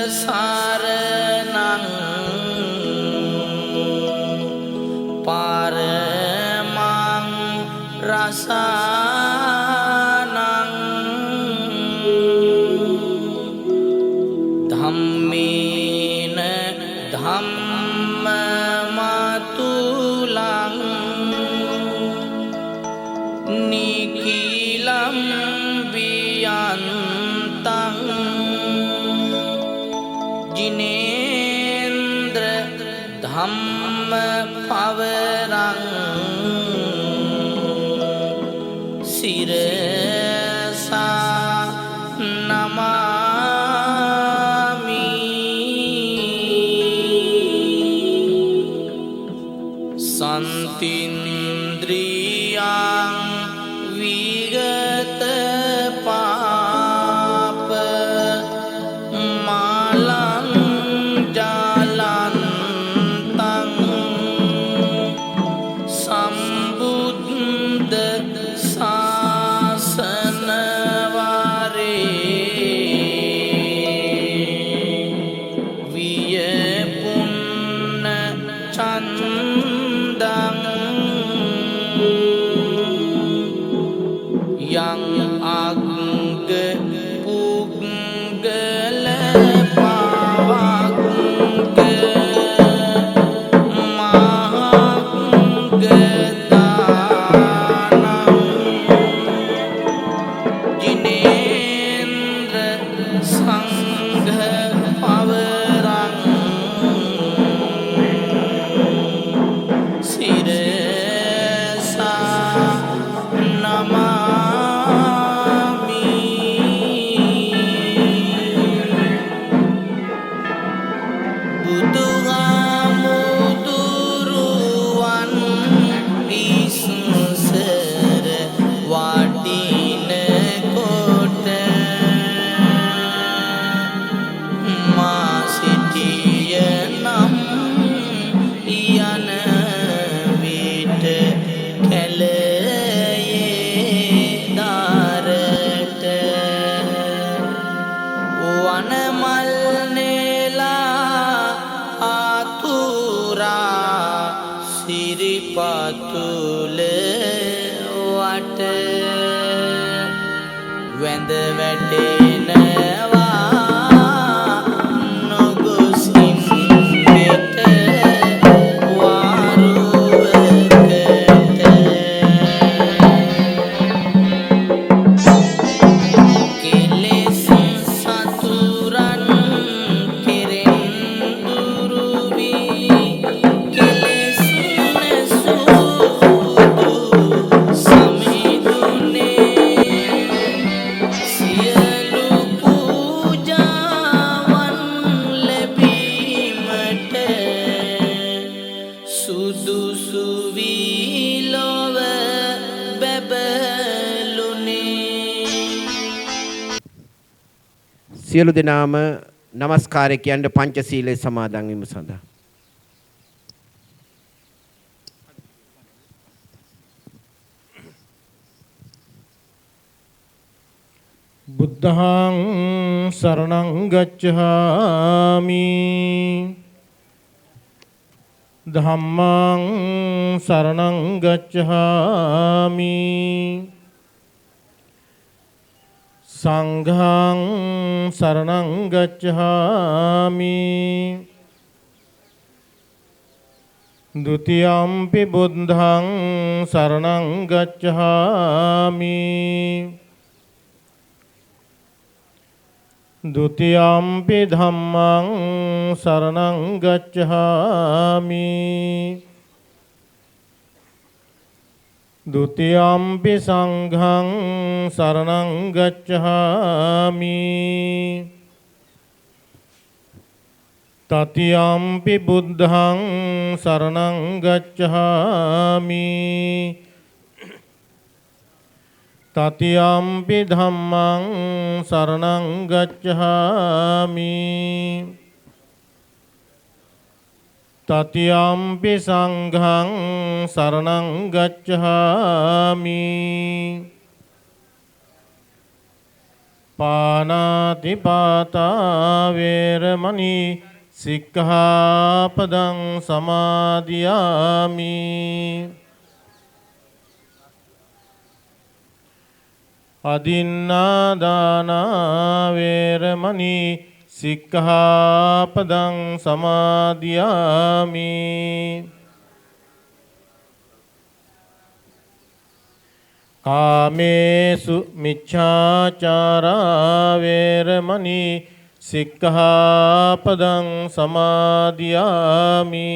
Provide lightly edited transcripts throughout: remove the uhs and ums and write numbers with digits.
සරණං පරමං රසානං ධම්මේන ධම්මමතුලං නිකිලං වියන්තං ජිනේන්ද්‍ර ධම්ම පවරං සිරසා නමාමි සන්තින්ද්‍රියං විගත පාප මාලං ජාලන්තං සම්බුද්ධ ශාසන වාරේ වියපුන්න චන්දං යං අග්ග පුග්ගල පාවග්ග මහග්ගදානං ජිනේන්ද්‍ර සංඝ පවරං සිරසා නමාමි බුදුහාමුදුරුවන් විසුසර වඩින කොට මා සිටිය නම් යන විට කැලයේ දාරට වනමල් නෙලා ආතුරා සිරිපතුල වට වැඳ වැටෙනවා නොගොසින් පිට වාරුවකට කෙලෙස් සතුරන් කෙරෙන් දුරු වී කෙලෙස් නැසූ සමිඳුනේ සියලු පූජාවන් ලැබීමට සුදුසු වී ලොව බැබළුනේ. සියලු දෙනාම নমස්කාරය කියන්න පංචශීලයේ සමාදන් වීම සඳහා බුද්ධං සරණං ගච්ඡාමි ධම්මං සරණං ගච්ඡාමි සංඝං සරණං ගච්ඡාමි ဒ ුතියම්පි බුද්ධං සරණං ගච්ඡාමි ဒ ුතියම්පි ධම්මං සරණං ගච්ඡාමි ဒ ුතියම්පි සංඝං සරණං ගච්ඡාමි တတိယံ පි බුද්ධං සරණං ගච්ඡාමි တတိယံ පි ධම්මං සරණං ගච්ඡාමි တတိယံ පි සංඝං සරණං ගච්ඡාමි පානාතිපාතා වේරමණී සික්ඛාපදං සමාදියාමි. අදින්නාදානා වේරමණී සික්ඛාපදං සමාදියාමි. කාමේසු මිච්ඡාචාරා වේරමණී සික්ඛාපදං සමාදියාමි.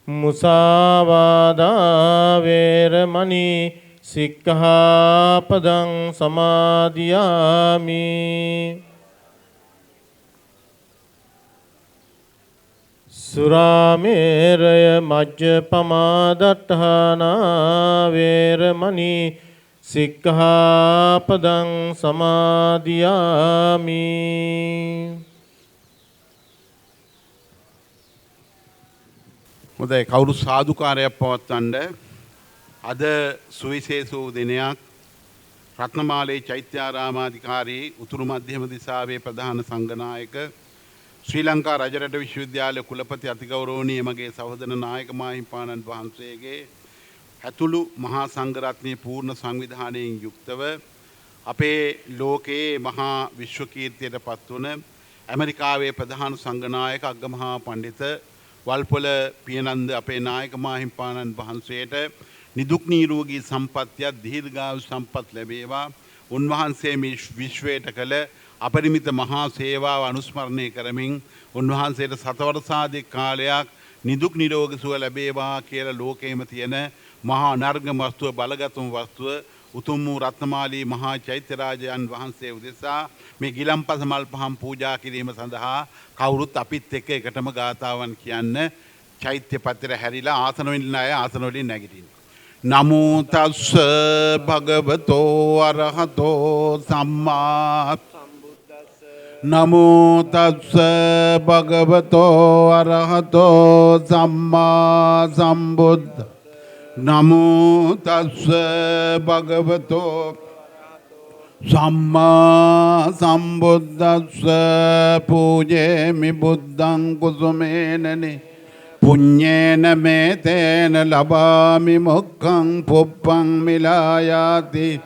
මුසාවාදා වේරමණී සික්ඛාපදං සමාදියාමි. සුරාමේරය මජ්ජපමාදට්ඨානා වේරමණී සික්ඛාපදං සමාදියාමි. හොඳයි කවුරු සාදුකාරයක් පවත්වන්න. අද සුවිශේෂ වූ දිනයක්. රත්නමාලේ චෛත්‍යාරාමාධිකාරී උතුරු මධ්‍යම දිසාවේ ප්‍රධාන සංඝනායක ශ්‍රී ලංකා රජරට විශ්වවිද්‍යාල කුලපති අතිගෞරවනීය මගේ සහෝදර නායක මාහිම්පාණන් වහන්සේගේ ඇතුළු මහා සංඝරත්නයේ පූර්ණ සංවිධානයෙන් යුක්තව අපේ ලෝකයේ මහා විශ්ව කීර්තියට පත් වුණ ඇමරිකාවේ ප්‍රධාන සංඝනායක අග්ගමහා පඬිත වල්පොල පියනන්ද අපේ නායක මාහිම්පාණන් වහන්සේට නිදුක් නිරෝගී සම්පත්තිය දීර්ඝායු සම්පත් ලැබේවා. උන්වහන්සේ මේ විශ්වයට කළ අපරිමිත මහා සේවාව අනුස්මරණය කරමින් උන්වහන්සේට සතවර්ෂාධික කාලයක් නිදුක් නිරෝගී සුව ලැබේවා කියලා ලෝකයේම තියෙන මහා අනර්ගම වස්තුව බලගතුම් වස්තුව උතුම් වූ රත්නමාලී මහා චෛත්‍යරාජයන් වහන්සේ උදෙසා මේ ගිලම්පස මල් පහන් පූජා කිරීම සඳහා කවුරුත් අපිත් එක්ක එකටම ගාථාවන් කියන්න චෛත්‍ය පත්‍ර හැරිලා ආසන වලින් අය ආසන වලින් නැගිටින්න. නමෝ තස්ස භගවතෝ අරහතෝ සම්මා නමෝ තස්ස භගවතෝ අරහතෝ සම්මා සම්බුද්ධ නමෝ තස්ස භගවතෝ සම්මා සම්බුද්දස්ස පූජේමි බුද්ධං කුසුමේනනි පුඤ්ඤේන මේතේන ලබාමි මොක්ඛං පුප්පං මිලායාති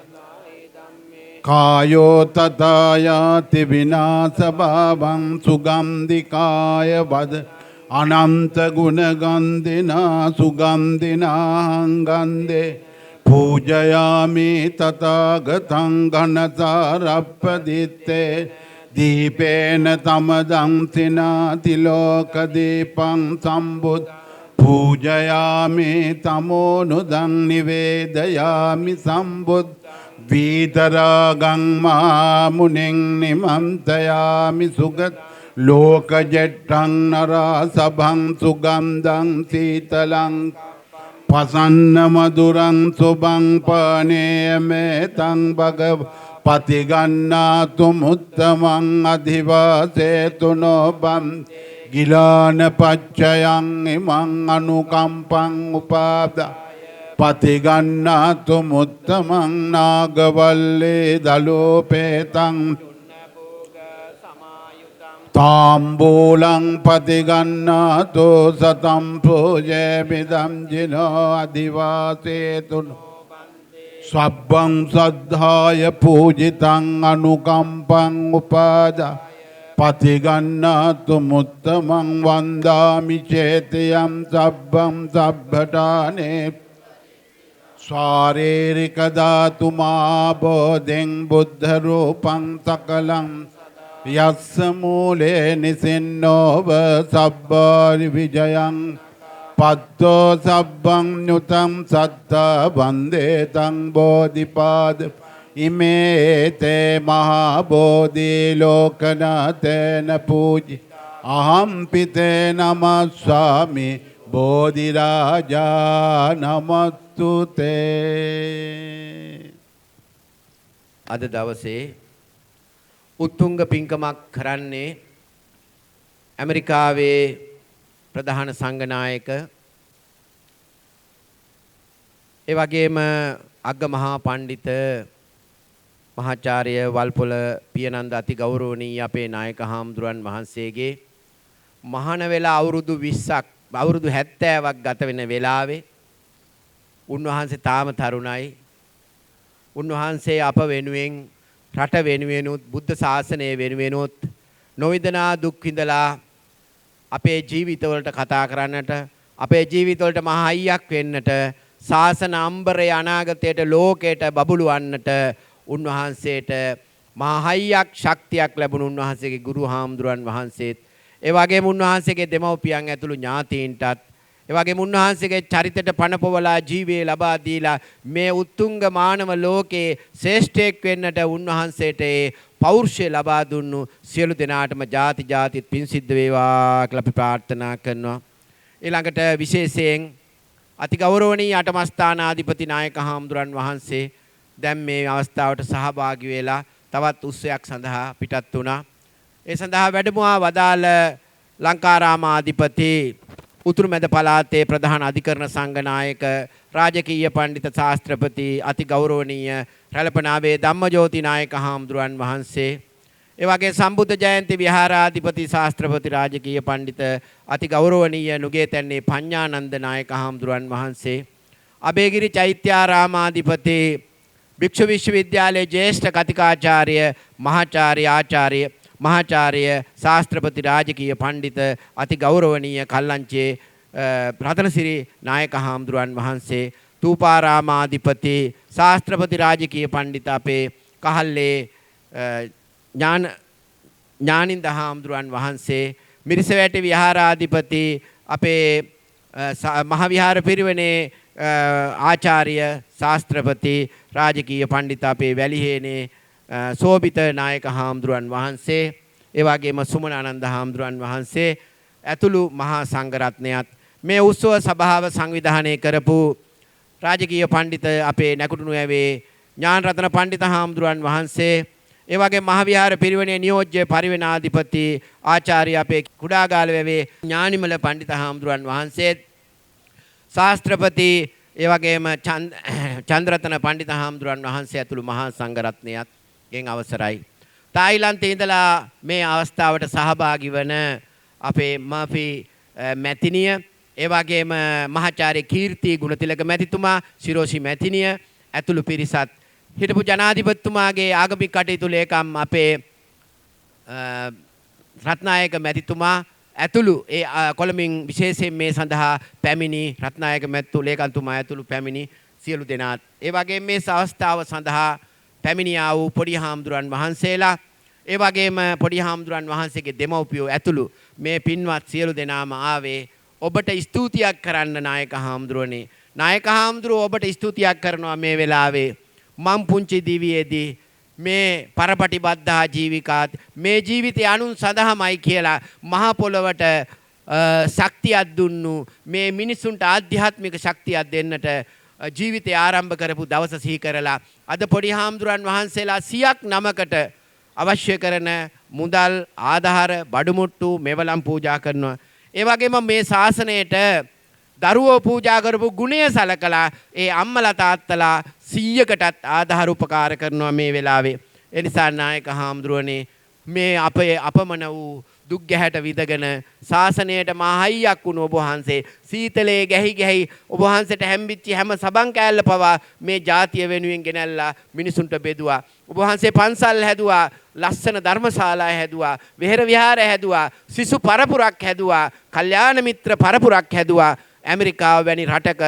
කායෝ තථායාති විනාශභාවං සුගන්ධිකාය වද අනන්ත ගුණ ගන්ධිනා සුගන්ධිනා ගන්ධේ පූජයාමි තථාගතං ඝනසාරප්පදිත්තේ දීපේන තමදං සිනාති ලෝක දීපං සම්බුත් පූජයාමි තමෝනුදං නිවේදයාමි සම්බුත් වීතරාගං මහා මුනින් නිමන්තයාමි සුගත ලෝකජෙට්ටං නරා සභං සුගන්ධං සීතලං පසන්න මధుරං සුභං පානේ මේතං භගව පතිගන්නාතු මුත්තමං අධිවාසේතු නොබම් ගිලාන පච්චයං ඉමං අනුකම්පං උපාදා පතිගන්නාතු මුත්තමං නාගවල්ලේ දලෝපේතං තාම්බූලං පතිගන්නාතු සතම් පූජේමිදම් ජිනෝ අධිවාසේතු සබ්බං සද්ධාය පූජිතං අනුකම්පං උපාදා පතිගන්නාතු මුත්තමං වන්දාමි චේතයං සබ්බං සබ්බඨානේ ශාරීරික ධාතු මා බෝධෙන් බුද්ධ රූපං සකලං යස්ස මූලේ නිසින්නෝව සබ්බාරි විජයං පත්තෝ සබ්බං ඤුතං සත්තා වන්දේ තං බෝධිපාද ඉමේ තේ මහා බෝධි ලෝකනාතේන පූජි අහම්පිතේ නමස්සාමි බෝධි රාජා නමස්තුතේ. අද දවසේ උත්තුංග පින්කමක් කරන්නේ ඇමරිකාවේ ප්‍රධාන සංඝනායක ඒ වගේම අග්ග මහා පඬිත මහාචාර්ය වල්පොල පියනන්ද අති ගෞරවනීය අපේ නායක හාමුදුරන් වහන්සේගේ මහාන වෙලා අවුරුදු 20ක් අවුරුදු 70ක් ගත වෙන වෙලාවේ උන්වහන්සේ තාම තරුණයි. උන්වහන්සේ අප වෙනුවෙන් රට වෙනුවෙනුත් බුද්ධ ශාසනය වෙනුවෙනුත් නොවිදනා දුක් විඳලා අපේ ජීවිතවලට කතා කරන්නට අපේ ජීවිතවලට මහා අයියක් වෙන්නට ශාසන අම්බරේ අනාගතයට ලෝකයට බබළුවන්නට උන්වහන්සේට මහා අයියක් ශක්තියක් ලැබුණු උන්වහන්සේගේ ගුරු හාමුදුරන් වහන්සේත් ඒ වගේම උන්වහන්සේගේ දෙමව්පියන් ඇතුළු ඥාතීන්ටත් ඒ වගේම උන්වහන්සේගේ චරිතයට පනපවලා ජීවේ ලබා දීලා මේ උත්තුංග මානව ලෝකේ ශ්‍රේෂ්ඨයෙක් වෙන්නට උන්වහන්සේට පෞරුෂය ලබා දුන්නු සියලු දෙනාටම ಜಾති ಜಾතිත් පින් සිද්ධ වේවා කියලා අපි ප්‍රාර්ථනා කරනවා. ඊළඟට විශේෂයෙන් අති ගෞරවනීය අටමස්ථානාධිපති නායක හාමුදුරන් වහන්සේ දැන් මේ අවස්ථාවට සහභාගී වෙලා තවත් උත්සවයක් සඳහා පිටත් වුණා. ඒ සඳහා වැඩමුවා වදාළ ලංකාරාමාධිපති උතුරුමැද පළාතේ ප්‍රධාන අධිකරණ සංඝනායක රාජකීය පඬිත ශාස්ත්‍රපති අති ගෞරවනීය රැළපනාවේ ධම්මජෝති නායක හාමුදුරන් වහන්සේ ඒ වගේ සම්බුද්ධ ජයන්ති විහාරාධිපති ශාස්ත්‍රපති රාජකීය පඬිත අති ගෞරවනීය නුගේතැන්නේ පඤ්ඤානන්ද නායක හාමුදුරන් වහන්සේ අබේගිරි චෛත්‍යාරාමාධිපති භික්ෂු විශ්වවිද්‍යාලයේ ජ්‍යෙෂ්ඨ කතිකාචාර්ය මහාචාර්ය ශාස්ත්‍රපති රාජකීය පඬිත අති ගෞරවනීය කල්ලංචේ රතනසිරි නායක හාමුදුරන් වහන්සේ තූපාරාමාධිපති ශාස්ත්‍රපති රාජකීය පඬිත අපේ කහල්ලේ ඥානින්ද හාමුදුරන් වහන්සේ මිරිසවැටි විහාරාධිපති අපේ මහ විහාර පිරිවෙනේ ආචාර්ය ශාස්ත්‍රපති රාජකීය පඬිත අපේ වැලිහේනේ සෝබිත නායක හාමුදුරන් වහන්සේ ඒ වගේම සුමන ආනන්ද හාමුදුරන් වහන්සේ ඇතුළු මහා සංඝරත්නයත් මේ උත්සව සභාව සංවිධානය කරපු රාජකීය පඬිත අපේ නැකුටුණු ඇවේ ඥානරතන පඬිත හාමුදුරන් වහන්සේ ඒ වගේ මහ විහාර පිරිවෙනේ නියෝජ්‍ය පරිවෙනාධිපති ආචාර්ය අපේ කුඩාගාල වැවේ ඥානිමල පඬිත හාමුදුරන් වහන්සේ ශාස්ත්‍රපති ඒ වගේම චන්ද්‍රරතන පඬිත හාමුදුරන් වහන්සේ ඇතුළු මහා සංඝරත්නයත් ගෙන් අවසරයි. තායිලන්තයේ ඉඳලා මේ අවස්ථාවට සහභාගී වන අපේ මාපි මැතිනිය ඒ වගේම මහාචාර්ය කීර්ති ගුණතිලක මැතිතුමා ශිරෝෂි මැතිනිය ඇතුළු පිරිසත් හිටපු ජනාධිපතිතුමාගේ ආගමික කටයුතු ලේකම් අපේ රත්නායක මැතිතුමා ඇතුළු ඒ කොළඹින් විශේෂයෙන් මේ සඳහා පැමිණි රත්නායක මැතිතු ලේකම්තුමා ඇතුළු පැමිණි සියලු දෙනාත් ඒ වගේම මේ අවස්ථාව සඳහා පැමිණියා වූ පොඩි හාමුදුරන් වහන්සේලා ඒ වගේම පොඩි හාමුදුරන් වහන්සේගේ දෙමව්පියෝ ඇතුළු මේ පින්වත් සියලු දෙනාම ආවේ ඔබට ස්තුතියක් කරන්න නායක හාමුදුරනේ. නායක හාමුදුරුවෝ ඔබට ස්තුතියක් කරනවා මේ වෙලාවේ. මම් පුංචි දිවියේදී මේ පරපටිබද්ධා ජීවිකාත් මේ ජීවිතය අනුන් සඳහාමයි කියලා මහ පොළවට ශක්තියක් දුන්නු මේ මිනිසුන්ට ආධ්‍යාත්මික ශක්තියක් දෙන්නට ජීවිතය ආරම්භ කරපු දවස සිහි කරලා අද පොඩි හාමුදුරන් වහන්සේලා 100ක් නමකට අවශ්‍ය කරන මුදල් ආධාර බඩුමුට්ටු මෙවලම් පූජා කරනවා. ඒ වගේම මේ ශාසනයට දරුවෝ පූජා කරපු ගුණය සලකලා ඒ අම්මලා තාත්තලා 100කටත් ආධාර උපකාර කරනවා මේ වෙලාවේ. ඒ නිසා නායක හාමුදුරනේ මේ අපේ අපමණ වූ දුක් ගැහැට විදගෙන ශාසනයට මහයියක් වුණු ඔබ වහන්සේ සීතලේ ගැහි ඔබ වහන්සේට හැම්බිච්ච හැම සබන් කෑල්ල පවා මේ ජාතිය වෙනුවෙන් ගෙනල්ලා මිනිසුන්ට බෙදුවා. ඔබ වහන්සේ පන්සල් හැදුවා, ලස්සන ධර්මශාලා හැදුවා, විහෙර විහාර හැදුවා, සිසු පරපුරක් හැදුවා, කල්යාණ මිත්‍ර පරපුරක් හැදුවා. ඇමරිකාව වැනි රටක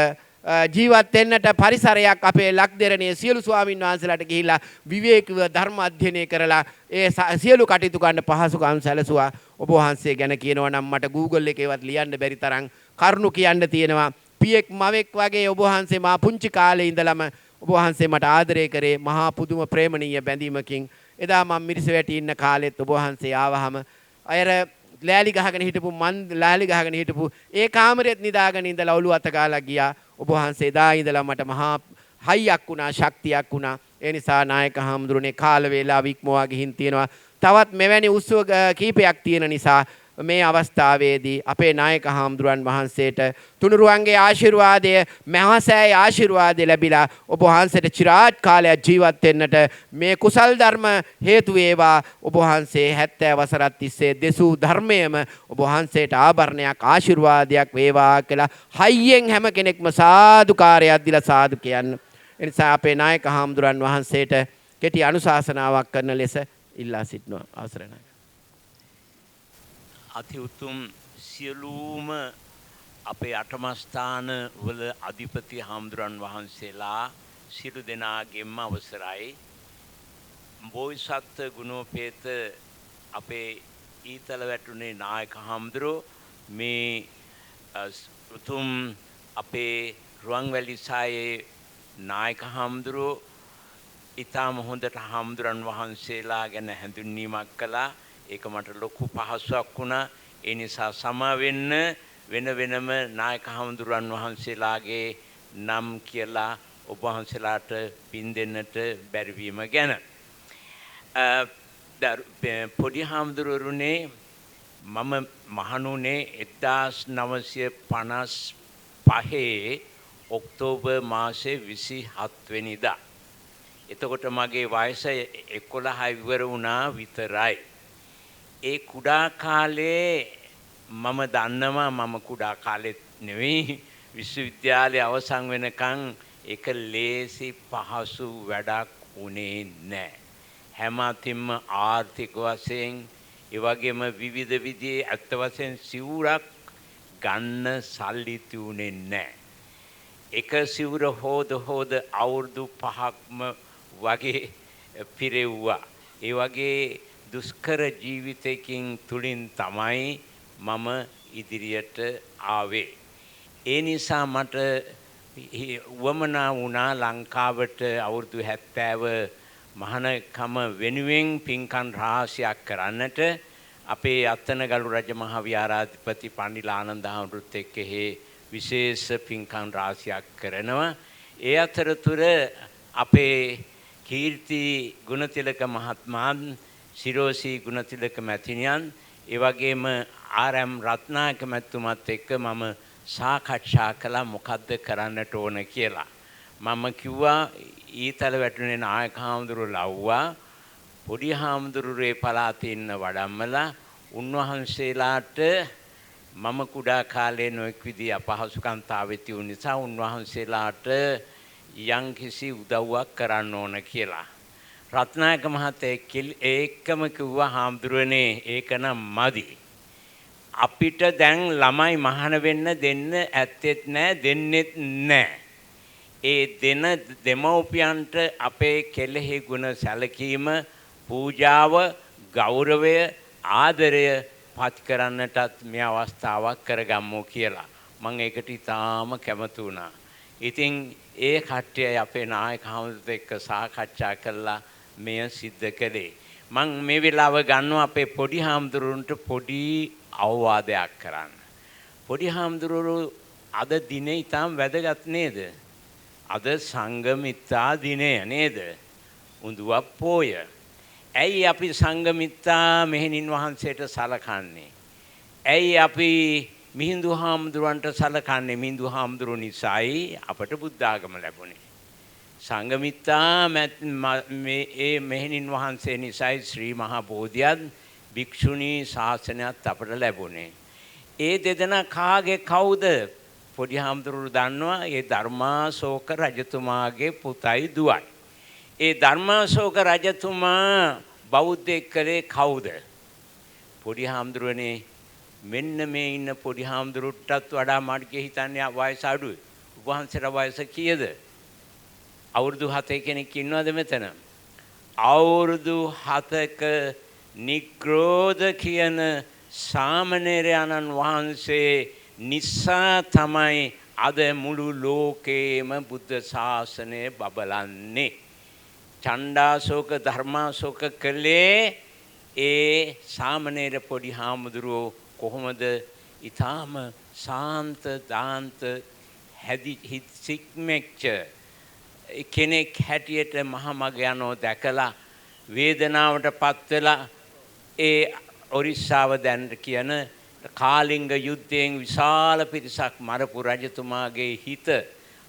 ජීවත් වෙන්නට පරිසරයක් අපේ ලක්දෙරණිය සියලු ස්වාමින් වහන්සේලාට ගිහිල්ලා විවේකීව ධර්ම අධ්‍යයනය කරලා ඒ සියලු කටයුතු කරන්න පහසුකම් සැලසුවා. ඔබ වහන්සේ ගැන කියනවා නම් මට Google එකේවත් ලියන්න බැරි තරම් කරුණු කියන්න තියෙනවා. පියෙක් මවෙක් වගේ ඔබ වහන්සේ මා පුංචි කාලේ ඉඳලම ඔබ වහන්සේ මට ආදරය කරේ මහා පුදුම ප්‍රේමණීය බැඳීමකින්. එදා මම මිරිසවැටි ඉන්න කාලෙත් ඔබ වහන්සේ ආවහම අයර ලෑලි ගහගෙන හිටපු ඒ කාමරෙත් නිදාගෙන ඉඳලා ඔළුව අත ගාලා ගියා. ඔබ වහන්සේ එදා ඉඳලා මට මහා හයියක් වුණා, ශක්තියක් වුණා. ඒ නිසා නායක හාමුදුරනේ කාල වේලාව ඉක්මවා ගිහින් තියෙනවා. තවත් මෙවැනි උත්සව කීපයක් තියෙන නිසා මේ අවස්ථාවේදී අපේ නායක හාමුදුරුවන් වහන්සේට තුනුරුවන්ගේ ආශිර්වාදය මහසෑයේ ආශිර්වාදය ලැබිලා ඔබ වහන්සේට চিරාත් කාලයක් ජීවත් වෙන්නට මේ කුසල් ධර්ම හේතු වේවා. ඔබ වහන්සේ 70 වසරක් තිස්සේ දෙසූ ධර්මයේම ඔබ වහන්සේට ආභරණයක් ආශිර්වාදයක් වේවා කියලා හයියෙන් හැම කෙනෙක්ම සාදුකාරයක් දීලා සාදු කියන්න. ඒ නිසා අපේ නායක හාමුදුරුවන් වහන්සේට කෙටි අනුශාසනාවක් කරන ලෙස ඉල්ලා සිටිනවා. අවසරයි. අති උතුම් සියලුම අපේ අටමස්ථාන වල අධිපති හාමුදුරන් වහන්සේලා සියලු දෙනාගේම අවසරයි. බෝසත් ගුණෝපේත අපේ ඊතල වැටුනේ නායක හාමුදුරුවෝ මේ උතුම් අපේ රුවන්වැලි සායේ නායක හාමුදුරුවෝ ඉතාම හොඳට හාමුදුරන් වහන්සේලා ගැන හැඳින්වීමක් කළා. ඒක මට ලොකු පහසුවක් වුණා. ඒ නිසා සමා වෙන්න වෙන වෙනම නායක හාමුදුරන් වහන්සේලාගේ නම් කියලා ඔබ වහන්සේලාට පින් දෙන්නට බැරි වීම ගැන. පොඩි හාමුදුරුවනේ මම මහණුනේ 1955 ඔක්තෝබර් මාසේ 27 වෙනිදා. එතකොට මගේ වයස 11 ඉවර වුණා විතරයි. ඒ කුඩා කාලේ මම දන්නවා මම කුඩා කාලෙත් නෙවෙයි විශ්වවිද්‍යාලය අවසන් වෙනකන් ඒක ලේසි පහසු වැඩක් උනේ නැහැ. හැම අතින්ම ආර්ථික වශයෙන් ඒ වගේම විවිධ විදිහේ අත්ත වශයෙන් සිවුරක් ගන්න සල්ලි තියුනේ නැහැ. එක සිවුර හොද අවුරුදු 5ක්ම වගේ පිරෙව්වා. ඒ වගේ දුෂ්කර ජීවිතයකින් තුලින් තමයි මම ඉදිරියට ආවේ. ඒ නිසා මට වමනා වුණා ලංකාවට අවුරුදු 70 මහානකම වෙනුවෙන් පින්කම් රාශියක් කරන්නට. අපේ අත්තනගල්ලු රජමහා විහාරාධිපති පණ්ඩිත ආනන්ද හාමුදුරුවොත් එක්ක විශේෂ පින්කම් රාශියක් කරනවා. ඒ අතරතුර අපේ කීර්ති ගුණතිලක මහත්මයා සිරෝසී ගුණතිලක මැතිණියන් ඒ වගේම ආර්.එම්. රත්නායක මැතිතුමත් එක්ක මම සාකච්ඡා කළා මොකද්ද කරන්නට ඕන කියලා. මම කිව්වා ඊතල වැටුනේ නායක හාමුදුරුවෝ ලව්වා පොඩි හාමුදුරුවෝ පළාතේ ඉන්න වඩම්මලා උන්වහන්සේලාට මම කුඩා කාලේ නොඑක් විදිහ අපහසුකම් තාවෙති වුන නිසා උන්වහන්සේලාට යම්කිසි උදව්වක් කරන්න ඕන කියලා. රත්නායක මහත්තයා ඒකම කිව්වා හාමුදුරනේ ඒක නම් මදි. අපිට දැන් ළමයි මහාන වෙන්න දෙන්න ඇත්තෙත් නැහැ දෙන්නෙත් නැහැ. ඒ දෙමව්පියන්ට අපේ කෙලෙහි ගුණ සැලකීම පූජාව ගෞරවය ආදරය පත් කරන්නටත් මේ අවස්ථාවක් කරගමු කියලා. මම ඒකට ඉතාම කැමති වුණා. ඉතින් ඒ කට්ටිය අපේ නායක හාමුදුරුවෝ එක්ක සාකච්ඡා කළා මෙය සිද්ධ කළේ. මම මේ වෙලාව ගන්නවා අපේ පොඩි හාමුදුරුවන්ට පොඩි අවවාදයක් කරන්න. පොඩි හාමුදුරුවෝ අද දිනේ ඉතාම වැදගත් නේද? අද සංඝමිත්තා දිනය නේද? උඳුවප් පෝය. ඇයි අපි සංඝමිත්තා මෙහෙණින් වහන්සේට සලකන්නේ? ඇයි අපි මිහිඳු හාමුදුරන්ට සලකන්නේ? මිහිඳු හාමුදුරුවෝ නිසායි අපට බුද්ධ ආගම ලැබුණේ. සංඝමිත්තා මේ මෙහෙණින් වහන්සේ නිසායි ශ්‍රී මහා බෝධියත් භික්ෂුණී ශාසනයත් අපට ලැබුණේ. ඒ දෙදෙනා කාගේ කවුද? පොඩි හාමුදුරුවෝ දන්නවා ඒ ධර්මාශෝක රජතුමාගේ පුතයි දුවයි. ඒ ධර්මාශෝක රජතුමා බෞද්ධයෙක් කලේ කවුද? පොඩි හාමුදුරුවනේ මෙන්න මේ ඉන්න පොඩි හාමුදුරුවටත් වඩා මට හිතන්නේ වයස අඩුයි. වහන්සේට වයස කීයද? අවුරුදු 7 කෙනෙක් ඉන්නවද මෙතන? අවුරුදු 7ක නිග්‍රෝධ කියන සාමණේරයන්න් වහන්සේ නිසා තමයි අද මුළු ලෝකේම බුද්ධ ශාසනය බබලන්නේ. චණ්ඩාශෝක ධර්මාශෝක කලේ ඒ සාමණේර පොඩි හාමුදුරුවෝ කොහොමද ඊටාම සාන්ත දාන්ත සික්මෙච්ච කෙනෙක් හැටියට මහා මග යනෝ දැකලා වේදනාවට පත් වෙලා ඒ ඔරිස්සාව දැන් කියන කාලිංග යුද්ධයෙන් විශාල පිරිසක් මරපු රජතුමාගේ හිත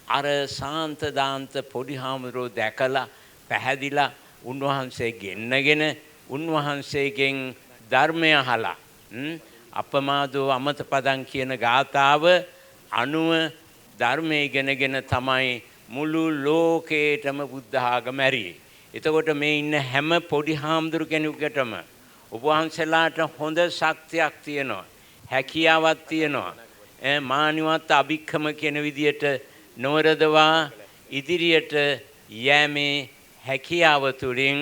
අර සාන්ත දාන්ත පොඩි හාමුදුරුවෝ දැකලා පැහැදිලා උන්වහන්සේ ගෙන්නගෙන උන්වහන්සේගෙන් ධර්මය අහලා අපමාදෝ අමත පදං කියන ගාථාව අනුව ධර්මය ඉගෙනගෙන තමයි මුළු ලෝකේටම බුද්ධ ආගම ඇරියේ. එතකොට මේ ඉන්න හැම පොඩි හාමුදුරු කෙනෙකුටම ඔබ වහන්සේලාට හොඳ ශක්තියක් තියෙනවා. හැකියාවක් තියෙනවා. මානිවත් අභික්‍රම කියන විදියට නොවරදවා ඉදිරියට යෑමේ හැකියාව තුළින්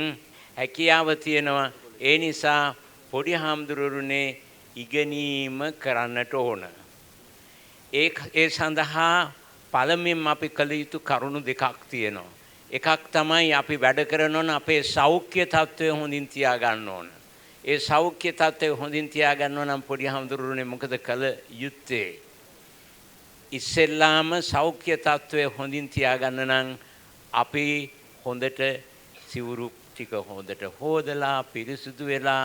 හැකියාව තියෙනවා. ඒ නිසා පොඩි හාමුදුරුවනේ ඉගෙනීම කරන්නට ඕන. ඒ සඳහා පළමුවෙන් අපි කළ යුතු කරුණු දෙකක් තියෙනවා. එකක් තමයි අපි වැඩ කරනවා නම් අපේ සෞඛ්‍ය තත්ත්වය හොඳින් තියාගන්න ඕන. ඒ සෞඛ්‍ය තත්ත්වය හොඳින් තියාගන්නවා නම් පොඩි හාමුදුරුවනේ මොකද කළ යුත්තේ? ඉස්සෙල්ලාම සෞඛ්‍ය තත්ත්වය හොඳින් තියාගන්න නම් අපි හොඳට සිවුරු ටික හොඳට හොදලා පිරිසුදු වෙලා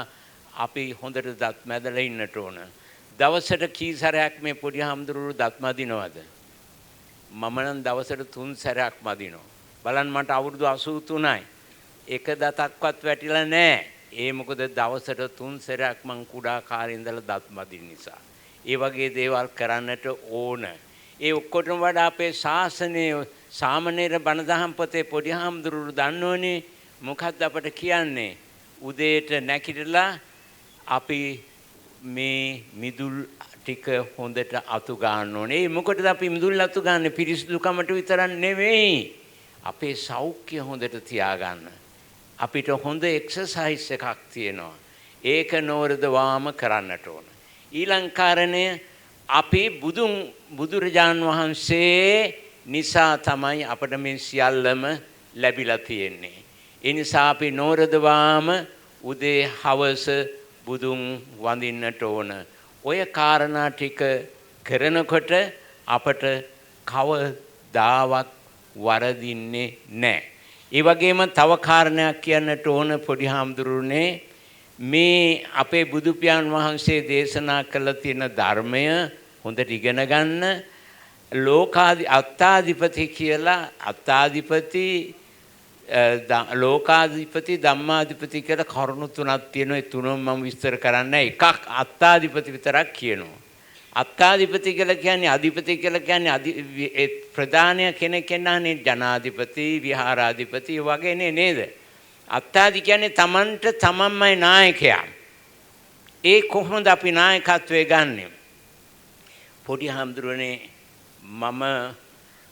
අපි හොඳට දත් මැදලා ඉන්නට ඕන. දවසට කී සැරයක් මේ පොඩි හාමුදුරුවෝ දත් මදිනවද? මම නම් දවසට 3 සැරයක් මදිනවා. බලන්න මට අවුරුදු 83යි. එක දතක්වත් වැටිලා නැහැ. ඒ මොකද දවසට 3 සැරයක් මං කුඩා කාලේ ඉඳලා දත් මදින නිසා. ඒ වගේ දේවල් කරන්නට ඕන. ඒ ඔක්කොටම වඩා අපේ ශාසනයේ සාමණේර බණදහම් පොතේ පොඩි හාමුදුරුවෝ දන්නෝනේ මොකක්ද අපට කියන්නේ? උදේට නැගිටලා අපි මේ මිදුල් ටික හොඳට අතු ගන්න ඕනේ. ඒ මොකටද අපි මිදුල් අතු ගන්න? පිරිසිදුකමට විතරක් නෙවෙයි. අපේ සෞඛ්‍ය හොඳට තියාගන්න. අපිට හොඳ එක්සර්සයිස් එකක් තියෙනවා. ඒක නෝරදවාම කරන්නට ඕන. ඊළඟ කාරණය අපි බුදුරජාන් වහන්සේ නිසා තමයි අපිට මේ සියල්ලම ලැබිලා තියෙන්නේ. ඒ නිසා අපි නෝරදවාම උදේ හවස බුදුන් වඳින්නට ඕන. ඔය කාරණා ටික කරනකොට අපට කවදාවත් වරදින්නේ නැහැ. ඒ වගේම තව කාරණයක් කියන්නට ඕන පොඩි හාමුදුරුවනේ මේ අපේ බුදු පියාණන් වහන්සේ දේශනා කළ තියෙන ධර්මය හොඳට ඉගෙන ගන්න. අත්තාධිපති කියලා ලෝකාධිපති ධම්මාධිපති කියලා කරුණු තුනක් තියෙනවා. ඒ තුනම මම විස්තර කරන්නේ. එකක් අත්තාධිපති විතරක් කියනවා. අත්තාධිපති කියලා කියන්නේ අධිපති කියලා කියන්නේ ප්‍රධාන කෙනෙක් නෑනේ. ජනාධිපති විහාරාධිපති වගේ නේද? අත්තාධි කියන්නේ තමන්ට තමන්මයි නායකයා. ඒ කොහොමද අපි නායකත්වයේ ගන්නෙ? පොඩි හාමුදුරනේ මම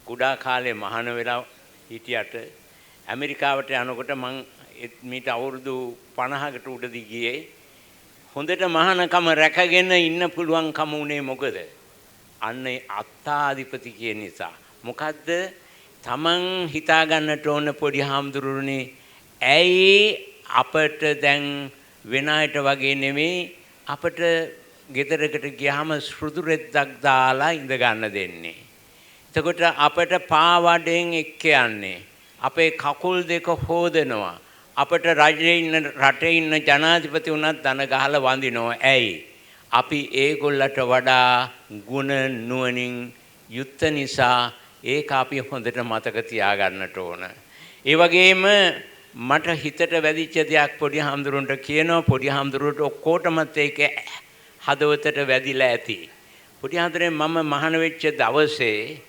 කුඩා කාලේ මහාන වෙලා හිටියට ඇමරිකාවට යනකොට මං මීට අවුරුදු 50කට උඩදී ගියේ. හොඳට මහානකම රැකගෙන ඉන්න පුළුවන්කම උනේ මොකද? අන්න අත්තාධිපති කියන නිසා. මොකද්ද? තමන් හිතා ගන්නට ඕන පොඩි හාමුදුරුවනේ ඇයි අපට දැන් වෙන අයට වගේ නෙමෙයි අපට ගෙදරකට ගියාම සුදු රෙද්දක් දාලා ඉඳ ගන්න දෙන්නේ. එතකොට අපට පාවඩෙන් එක්ක යන්නේ. අපේ කකුල් දෙක හොදනවා. අපට රටේ ඉන්න ජනාධිපති වුණත් දන ගහලා වඳිනවා. ඇයි? අපි ඒගොල්ලට වඩා ගුණ නුවණින් යුක්ත නිසා ඒක අපි හොඳට මතක තියාගන්නට ඕන. ඒ වගේම මට හිතට වැදිච්ච දෙයක් පොඩි හාමුදුරන්ට කියනවා. පොඩි හාමුදුරුවෝ ඔක්කොටමත් ඒක හදවතට වැදිලා ඇති. පොඩි හාමුදුරනේ මම මහාන වෙච්ච දවසේ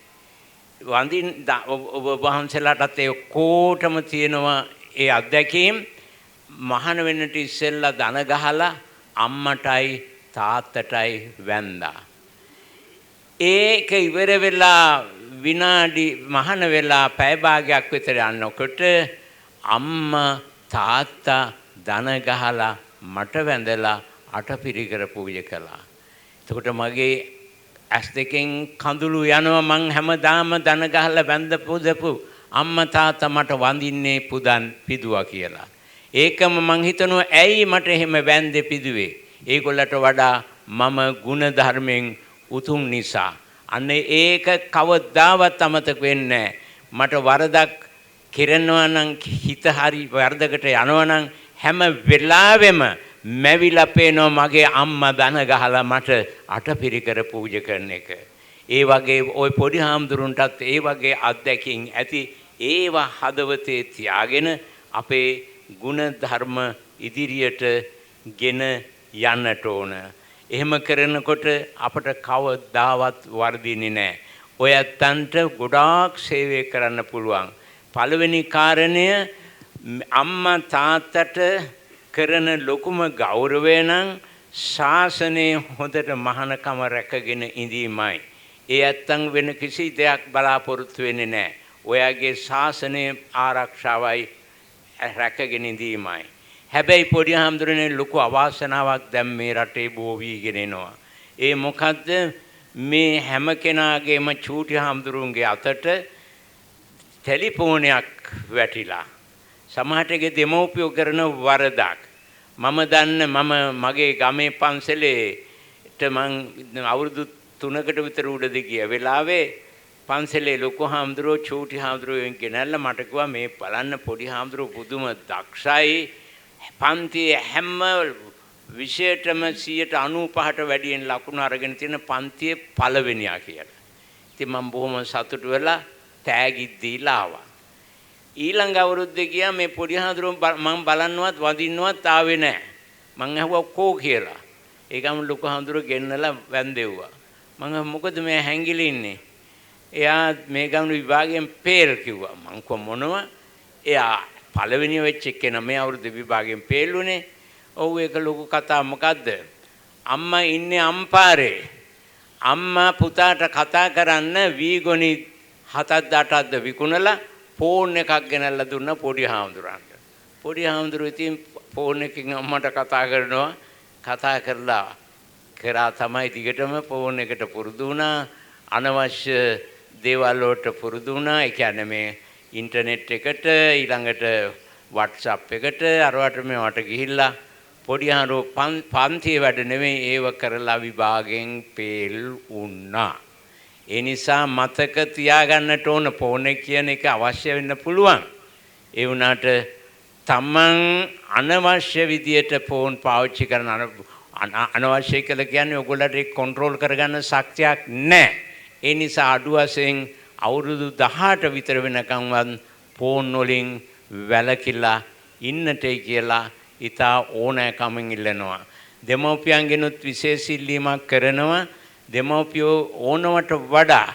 වඳින් ඔබ වහන්සේලාටත් ඒ ඔක්කොටම තියෙනවා ඒ අත්දැකීම්. මහාන වෙන්නට ඉස්සෙල්ලා දන ගහලා අම්මටයි තාත්තටයි වැන්දා. ඒක ඉවර වෙලා විනාඩි මහාන වෙලා පැය භාගයක් විතර යනකොට අම්මා තාත්තා දන ගහලා මට වැඳලා අටපිරිකර පූජා කළා. එතකොට මගේ ඇස් දෙකෙන් කඳුළු යනවා. මං හැමදාම දන ගහලා වැඳ පුදපු අම්මා තාත්තා මට වඳින්නේ පුදන් පිදුවා කියලා. ඒකම මං හිතනවා ඇයි මට එහෙම වැඳේ පිදුවේ? ඒගොල්ලට වඩා මම ගුණ ධර්මයෙන් උතුම් නිසා. අන්න ඒක කවදාවත් අමතක වෙන්නේ නැහැ. මට වරදක් කෙරෙනවා නම් හිත හරි වරදකට යනවා නම් හැම වෙලාවෙම මැවිලා පේනවා මගේ අම්මා බැන ගහලා මට අටපිරිකර පූජා කරන එක. ඒ වගේ ওই පොඩි හාමුදුරුන්ටත් ඒ වගේ අත්දැකීම් ඇති. ඒවා හදවතේ තියාගෙන අපේ ගුණ ධර්ම ඉදිරියට ගෙන යන්නට ඕන. එහෙම කරනකොට අපට කවදාවත් වර්ධින්නේ නැහැ. ඔය ඇත්තන්ට ගොඩාක් සේවය කරන්න පුළුවන්. පළවෙනි කාරණය අම්මා තාත්තට කරන ලොකුම ගෞරවය නම් ශාසනයේ හොඳට මහානකම රැකගෙන ඉඳීමයි. ඒ ඇත්තන් වෙන කිසි දෙයක් බලාපොරොත්තු වෙන්නේ නැහැ. ඔයාගේ ශාසනයේ ආරක්ෂාවයි රැකගෙන ඉඳීමයි. හැබැයි පොඩි හාමුදුරනේ ලොකු අවාසනාවක් දැන් මේ රටේ බෝ වීගෙන එනවා. ඒ මොකද්ද? මේ හැම කෙනාගේම චූටි හාමුදුරුන්ගේ අතට ටෙලිෆෝනයක් වැටිලා. සමහරටගේ දෙමව්පියෝ කරන වරදක්. මම මගේ ගමේ පන්සලේට මං අවුරුදු 3කට විතර උඩද ගිය වෙලාවේ පන්සලේ ලොකු හාමුදුරුවෝ චූටි හාමුදුරුවෝ ගෙනල්ලා මට කිව්වා මේ බලන්න පොඩි හාමුදුරුවෝ පුදුම දක්ෂයි. පන්තියේ හැම විෂයටම 95ට වැඩියෙන් ලකුණු අරගෙන තියෙන පන්තියේ පළවෙනියා කියලා. ඉතින් මම බොහොම සතුටු වෙලා තෑගි දීලා ආවා. ඊළඟ අවුරුද්දේ ගියා මේ පොඩි හාමුදුරුවෝ මම බලන්නවත් වඳින්නවත් ආවේ නැහැ. මං අහුවා කෝ කියලා. ඒකම ලොකු හාමුදුරුවෝ ගෙන්නලා වැන්දෙව්වා. මං මොකද මේ හැංගිලි ඉන්නේ? එයා මේ ගම විභාගයෙන් පේල් කිව්වා. මං කො මොනවා? එයා පළවෙනි වෙච්ච කෙනා මේ අවුරුද්දේ විභාගයෙන් පේල්ුනේ. ඔව් ඒක ලොකු කතා මොකද්ද? අම්මා ඉන්නේ අම්පාරේ. අම්මා පුතාට කතා කරන්න වීගොනි 7-8ක්ද විකුණලා ෆෝන් එකක් ගෙනල්ලා දුන්න පොඩි හාමුදුරන්ට. පොඩි හාමුදුරුවෝ ඉතින් ෆෝන් එකකින් අම්මට කතා කරනවා. කතා කරා තමයි දිගටම ෆෝන් එකට පුරුදු වුණා. අනවශ්‍ය දේවල් වලට පුරුදු වුණා. ඒ කියන්නේ මේ ඉන්ටර්නෙට් එකට ඊළඟට WhatsApp එකට අරවට මේවට ගිහිල්ලා පොඩි හාමුදුරුවෝ පන්තියේ වැඩ නෙමෙයි ඒව කරලා විභාගෙන් පේල් වුණා. ඒ නිසා මතක තියාගන්නට ඕන ෆෝන් එක කියන එක අවශ්‍ය වෙන්න පුළුවන්. ඒ වුණාට තමන් අනවශ්‍ය විදියට ෆෝන් පාවිච්චි කරන අනවශ්‍ය කියලා කියන්නේ ඔයගොල්ලන්ට ඒක කන්ට්‍රෝල් කරගන්න ශක්තියක් නැහැ. ඒ නිසා අඩු වශයෙන් අවුරුදු 18 විතර වෙනකන්වත් ෆෝන් වලින් වැළකීලා ඉන්නටයි කියලා ඉතා ඕනෑකමින් ඉල්ලනවා. දෙමව්පියන්ගෙනුත් විශේෂ ඉල්ලීමක් කරනවා. දෙමව්පියෝ ඕනවට වඩා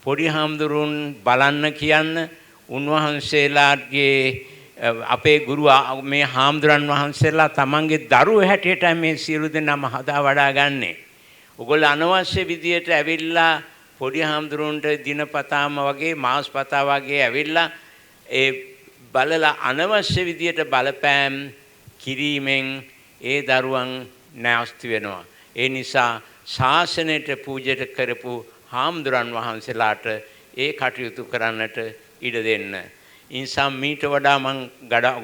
පොඩි හාමුදුරුන් බලන්න කියන්න උන්වහන්සේලාගේ අපේ ගුරු මේ හාමුදුරන් වහන්සේලා තමන්ගේ දරුවෝ හැටියට මේ සියලු දෙනාම හදා වඩා ගන්නෙ. ඔයගොල්ලෝ අනවශ්‍ය විදියට ඇවිල්ලා පොඩි හාමුදුරුන්ට දිනපතාම වගේ මාසපතා වගේ ඇවිල්ලා ඒ බලලා අනවශ්‍ය විදියට බලපෑම් කිරීමෙන් ඒ දරුවන් නැස්ති වෙනවා. ඒ නිසා ශාසනයට පූජා කරපු හාමුදුරන් වහන්සේලාට ඒ කටයුතු කරන්නට ඉඩ දෙන්න. ඉන්සම් මීට වඩා මං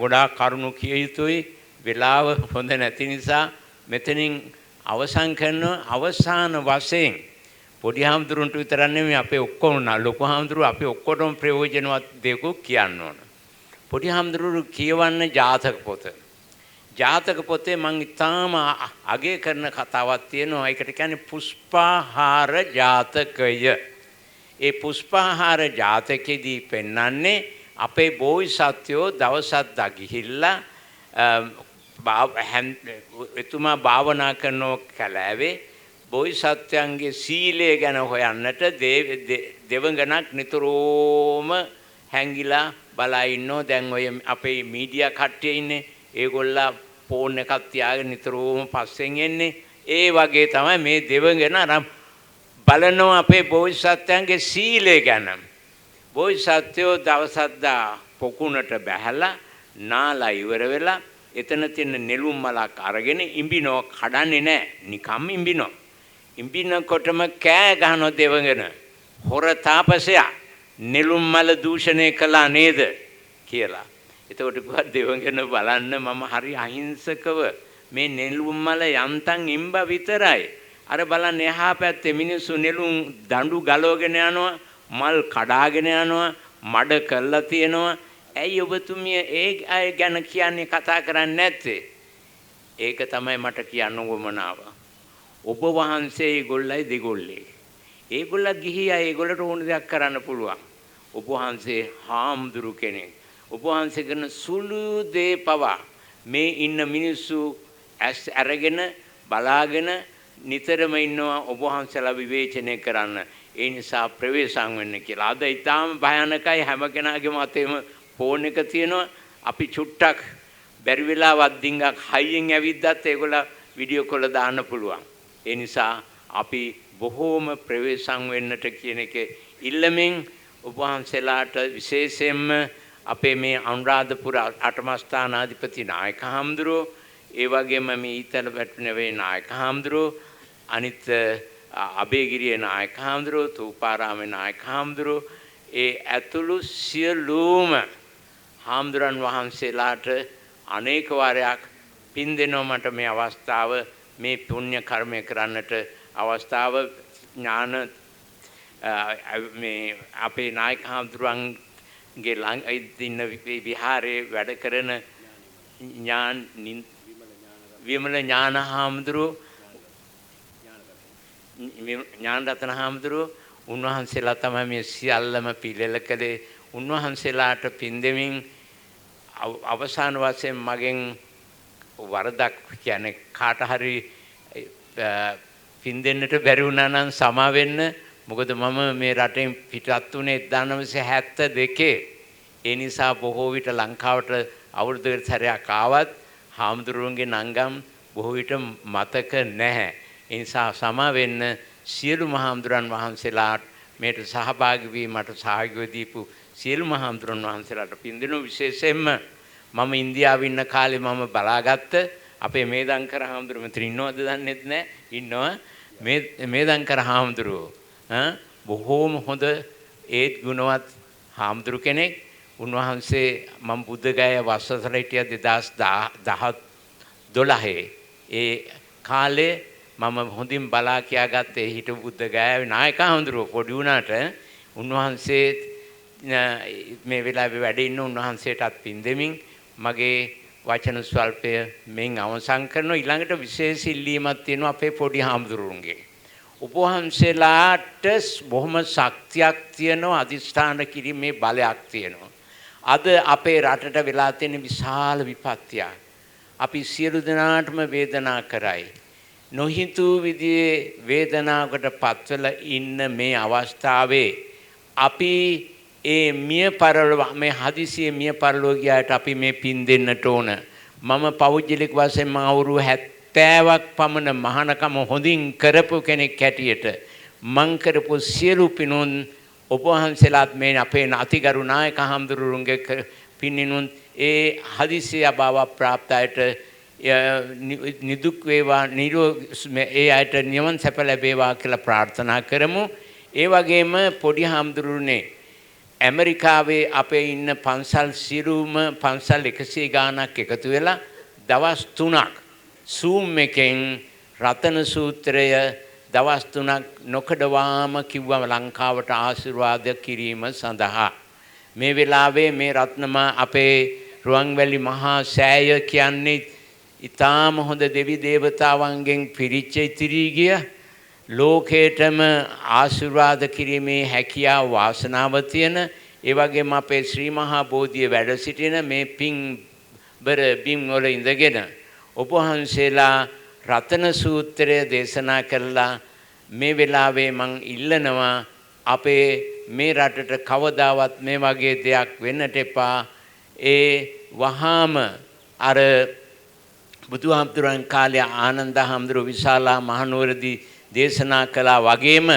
ගොඩාක් කරුණු කිය යුතුයි. වෙලාව හොඳ නැති නිසා මෙතනින් අවසන් කරන අවසාන වශයෙන් පොඩි හාමුදුරුන්ට විතරක් නෙමෙයි අපේ ඔක්කොම ලොකු හාමුදුරුවෝ අපි ඔක්කොටම ප්‍රයෝජනවත් දෙයක් කියන්න ඕන. පොඩි හාමුදුරුවෝ කියවන්න ජාතක පොත. ජාතක පොතේ මම ඉතාම අගය කරන කතාවක් තියෙනවා. ඒකට කියන්නේ පුෂ්පාහාර ජාතකය. ඒ පුෂ්පාහාර ජාතකයේදී පෙන්වන්නේ අපේ බෝසත්යෝ දවසක් දා ගිහිල්ලා එතුමා භාවනා කරන කලාවේ බෝසත්යන්ගේ සීලය ගැන හොයන්නට දෙවඟනක් නිතරම හැංගිලා බලා ඉන්නෝ. දැන් ඔය අපේ මීඩියා කට්ටිය ඉන්නේ. ඒගොල්ලා ෆෝන් එකක් තියාගෙන නිතරම පස්සෙන් එන්නේ. ඒ වගේ තමයි මේ දෙවඟන අර බලනවා අපේ බෝසත්යන්ගේ සීලය ගැන. බෝසත්යෝ දවසක් දා පොකුණට බැහැලා නාලා ඉවර වෙලා එතන තියෙන නෙළුම් මලක් අරගෙන ඉඹිනෝ කඩන්නේ නැහැ. නිකම් ඉඹිනෝ. ඉඹිනකොටම කෑ ගහන දෙවඟන හොර තාපසයා නෙළුම් මල දූෂණය කළා නේද කියලා. එතකොට කිව්වා දෙවඟන බලන්න මම හරි අහිංසකව මේ නෙළුම් මල යන්තම් ඉඹ විතරයි. අර බලන්න එහා පැත්තේ මිනිස්සු නෙළුම් දඬු ගලවගෙන යනවා, මල් කඩාගෙන යනවා, මඩ කළා තියෙනවා. ඇයි ඔබතුමිය ඒ අය ගැන කියන්නේ කතා කරන්නේ නැත්තේ? ඒක තමයි මට කියන්න උවමනාව. ඔබ වහන්සේ ඒගොල්ලයි දෙගොල්ලේ. ඒගොල්ලෝ ගිහියා ඒගොල්ලට ඕන දෙයක් කරන්න පුළුවන්. ඔබ වහන්සේ හාමුදුරු කෙනෙක්. ඔබ වහන්සේ කරන සුළු දේ පවා මේ ඉන්න මිනිස්සු ඇස් අරගෙන බලාගෙන නිතරම ඉන්නවා ඔබ වහන්සේලා විවේචනය කරන්න. ඒ නිසා ප්‍රවේශම් වෙන්න කියලා. අද ඊටාම භයානකයි හැම කෙනාගේම අතේම ෆෝන් එක තියෙනවා. අපි චුට්ටක් බැරි වෙලාවක් ඩිංගක් හයියෙන් ඇවිද්දත් ඒගොල්ලෝ වීඩියෝ කෝල දාන්න පුළුවන්. ඒ නිසා අපි බොහෝම ප්‍රවේශම් වෙන්නට කියන එක ඉල්ලමින් ඔබ වහන්සේලාට විශේෂයෙන්ම අපේ මේ අනුරාධපුර අටමස්ථානාධිපති නායක හාමුදුරුවෝ ඒ වගේම මේ ඊතල වැටුනේ නායක හාමුදුරුවෝ අනිත් අබේගිරියේ නායක හාමුදුරුවෝ තූපාරාමේ නායක හාමුදුරුවෝ ඒ ඇතුළු සියලුම හාමුදුරන් වහන්සේලාට අනේක වාරයක් පින් දෙනවා මට මේ අවස්ථාව මේ පුණ්‍ය කර්මය කරන්නට අවස්ථාව ඥාන මේ අපේ නායක හාමුදුරන්ගේ ළඟ ඉන්න විහාරයේ වැඩ කරන විමල ඥාන හාමුදුරුවෝ ඥානරත්න හාමුදුරුවෝ උන්වහන්සේලා තමයි මේ සියල්ලම පිළිල කළේ. උන්වහන්සේලාට පින් දෙමින් අවසාන වශයෙන් මගෙන් වරදක් කියන්නේ කාට හරි පින් දෙන්නට බැරි වුණා නම් සමා වෙන්න. මොකද මම මේ රටෙන් පිටත් වුණේ 1972. ඒ නිසා බොහෝ විට ලංකාවට අවුරුද්දකට සැරයක් ආවත් හාමුදුරුවන්ගේ නංගම් බොහෝ විට මතක නැහැ. ඒ නිසා සමා වෙන්න සියලු මහාමුදුරන් වහන්සේලාට මේට සහභාගී වී මට සහයෝගය දීපු සියලු මහාමුදුරන් වහන්සේලාට පින් දෙනවා. විශේෂයෙන්ම මම ඉන්දියාවේ ඉන්න කාලේ මම බලාගත්ත අපේ මේදංකර හාමුදුරුවෝ මෙතන ඉන්නවද දන්නෙත් නැහැ. ඉන්නවා මේදංකර හාමුදුරුවෝ බොහෝම හොඳ ඒත් ගුණවත් හාමුදුරු කෙනෙක්. උන්වහන්සේ මම බුද්ධගය වස්සසල හිටිය 2012 ඒ කාලේ මම හොඳින් බලා කියාගත්තේ හිටපු බුද්ධගයාවේ නායක හාමුදුරුවෝ පොඩි වුණාට උන්වහන්සේ මේ වෙලාවේ වැඩ ඉන්න උන්වහන්සේටත් පින් දෙමින් මගේ වචන ස්වල්පය මෙන් අවසන් කරනවා. ඊළඟට විශේෂ ඉල්ලීමක් තියෙනවා අපේ පොඩි හාමුදුරුවන්ගේ. ඔබ වහන්සේලාට බොහොම ශක්තියක් තියෙනවා, අධිෂ්ඨාන කිරීමේ බලයක් තියෙනවා. අද අපේ රටට වෙලා තියෙන විශාල විපත්තියක් අපි සියලු දෙනාටම වේදනා කරයි. නොහිතූ විදිහේ වේදනාවකට පත්වලා ඉන්න මේ අවස්ථාවේ අපි ඒ මිය පරලොව මේ හදිසියේ මිය පරලොව ගියාට අපි මේ පින් දෙන්නට ඕන. මම පෞද්ගලික වශයෙන් අවුරුදු 70ක් පමණ මහානකම හොඳින් කරපු කෙනෙක් හැටියට මං කරපු සියලු පිනුන් ඔබ වහන්සේලාත් මේ අපේ අතිගරු නායක හාමුදුරුවන්ගේ පින්නිනුන් ඒ හදිසිය අභාව ප්‍රාප්තයට නිදුක් වේවා ඒ අයට නිවන් සැප ලැබේවා කියලා ප්‍රාර්ථනා කරමු. ඒ වගේම පොඩි හාමුදුරුවනේ ඇමරිකාවේ අපේ ඉන්න පන්සල් සිරුම පන්සල් 100 ගාණක් එකතු වෙලා දවස් 3ක් Zoom එකෙන් රතන සූත්‍රය දවස් 3ක් නොකඩවාම කිව්වම ලංකාවට ආශිර්වාද කිරීම සඳහා මේ වෙලාවේ මේ රත්නම අපේ රුවන්වැලි මහා සෑය කියන්නේ ඊටාම හොඳ දෙවි දේවතාවන්ගෙන් පිරිච්ච ඉතිරී ගිය ලෝකේටම ආශිර්වාද කිරීමේ හැකියාව වාසනාව තියෙන ඒ වගේම අපේ ශ්‍රී මහා බෝධිය වැඩ සිටින මේ පින්බර බිම් වල ඉඳගෙන ඔබ වහන්සේලා රතන සූත්‍රය දේශනා කළා. මේ වෙලාවේ මං ඉල්ලනවා අපේ මේ රටට කවදාවත් මේ වගේ දෙයක් වෙන්නට එපා. ඒ වහාම අර බුදුහාමුදුරන් කාලේ ආනන්ද හාමුදුරුවෝ විශාලා මහනුවරදී දේශනා කළා වගේම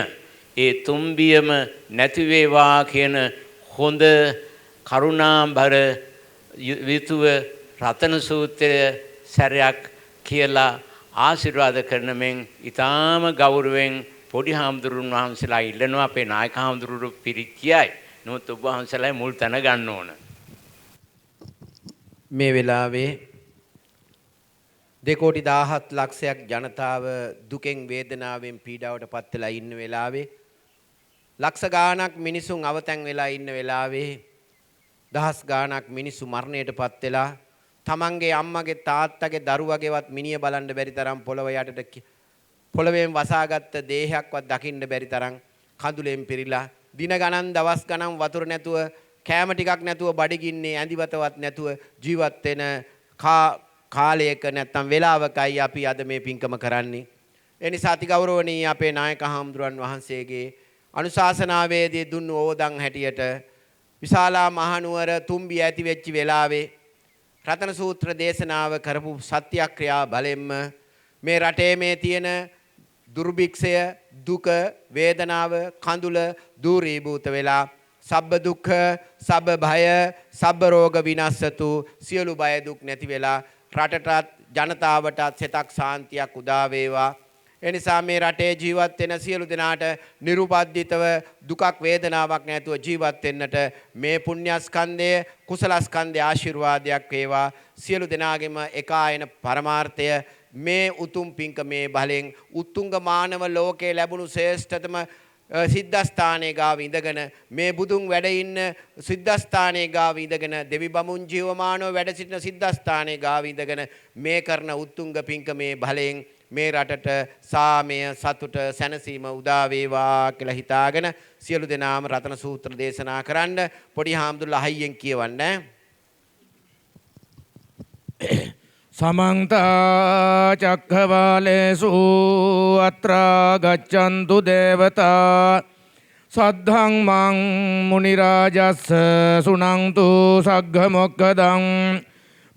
ඒ තුම්බියම නැති වේවා කියන හොඳ කරුණාබර විතුව රතන සූත්‍රය සැරයක් කියලා ආශිර්වාද කරන මෙන් ඊටාම ගෞරවයෙන් පොඩි හාමුදුරුවන් වහන්සේලා ඉල්ලනවා අපේ නායක හාමුදුරුවෝ පිරික්කියයි. නමුත් ඔබ වහන්සේලා මුල් තැන ගන්න ඕන. මේ වෙලාවේ 2,17 ලක්ෂයක් ජනතාව දුකෙන් වේදනාවෙන් පීඩාවට පත් වෙලා ඉන්න වෙලාවේ ලක්ෂ ගාණක් මිනිසුන් අවතැන් වෙලා ඉන්න වෙලාවේ දහස් ගාණක් මිනිස්සු මරණයට පත් වෙලා තමන්ගේ අම්මගේ තාත්තගේ දරුවගේවත් මිනිය බලන්න බැරි තරම් පොළව යටට පොළවෙන් වසාගත්ත දේහයක්වත් දකින්න බැරි තරම් කඳුලෙන් පිරීලා දින ගණන් දවස් ගණන් වතුර නැතුව කෑම ටිකක් නැතුව බඩගින්නේ ඇඳිවතවත් නැතුව ජීවත් වෙන කාලයක නැත්තම් වෙලාවකයි අපි අද මේ පින්කම කරන්නේ. ඒ නිසා අතිගෞරවණීය අපේ නායක හාමුදුරන් වහන්සේගේ අනුශාසනාවේදී දුන්නු ඕදන් හැටියට විශාලා මහනුවර තුම්බි ඇති වෙච්ච වෙලාවේ රතන සූත්‍ර දේශනාව කරපු සත්‍යක්‍රියා බලෙන්ම මේ රටේ මේ තියෙන දුර්භික්ෂය දුක වේදනාව කඳුල දූරීභූත වෙලා සබ්බ දුක්ඛ සබ්බ භය සබ්බ රෝග විනස්සතු සියලු බය දුක් නැති වෙලා රටටත් ජනතාවටත් සිතක් සාන්තියක් උදා වේවා. ඒ නිසා මේ රටේ ජීවත් වෙන සියලු දෙනාට නිරුපද්දිතව දුකක් වේදනාවක් නැතුව ජීවත් වෙන්නට මේ පුණ්‍යස්කන්ධය කුසලස්කන්ධය ආශිර්වාදයක් වේවා. සියලු දෙනාගේම එකායන පරමාර්ථය මේ උතුම් පින්කමේ බලෙන් උත්තුංග මානව ලෝකේ ලැබුණු ශ්‍රේෂ්ඨතම සිද්ධාස්ථානයේ ගාව ඉඳගෙන මේ බුදුන් වැඩ ඉන්න සිද්ධාස්ථානයේ ගාව ඉඳගෙන දෙවි බමුන් ජීවමානව වැඩ සිටින සිද්ධාස්ථානයේ ගාව ඉඳගෙන මේ කරන උත්තුංග පින්කමේ බලෙන් මේ රටට සාමය සතුට සැනසීම උදා වේවා කියලා හිතාගෙන සියලු දෙනාම රතන සූත්‍ර දේශනා කරන්න පොඩි හාමුදුරුවෝ අහයියෙන් කියවන්න. समन्त चक्रवालेषु अत्र गच्छन्तु देवता सद्धम्मं मुनिराजस्य सुनन्तु सग्गमोक्खदं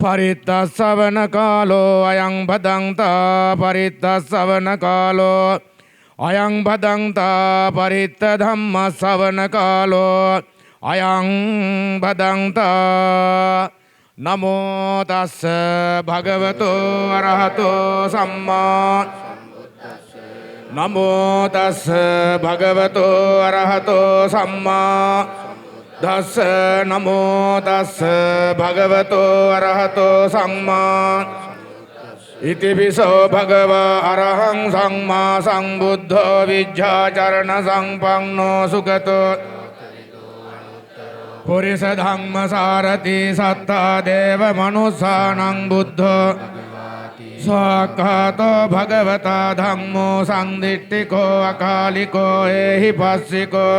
परित्तस्सवन कालो अयं भदन्ता परित्तस्सवन कालो अयं भदन्ता परित्तधम्मस्सवन कालो अयं भदन्ता නමෝ තස්ස භගවතෝ අරහතෝ සම්මා නමෝ තස්ස භගවතෝ අරහතෝ සම්මා දස්ස නමෝ තස්ස භගවතෝ අරහතෝ සම්මා ඉතිපිසෝ භගවා අරහං සම්මා සම්බුද්ධෝ විජ්ජාචරණ සම්පන්නෝ සුගතෝ පුරිස ධම්ම සාරති සත්තා දේව මනුස්සානං බුද්ධෝ ස්වාක්ඛාතෝ භගවතා ධම්මෝ සංදිට්ඨිකෝ අකාලිකෝ ඒහි පස්සිකෝ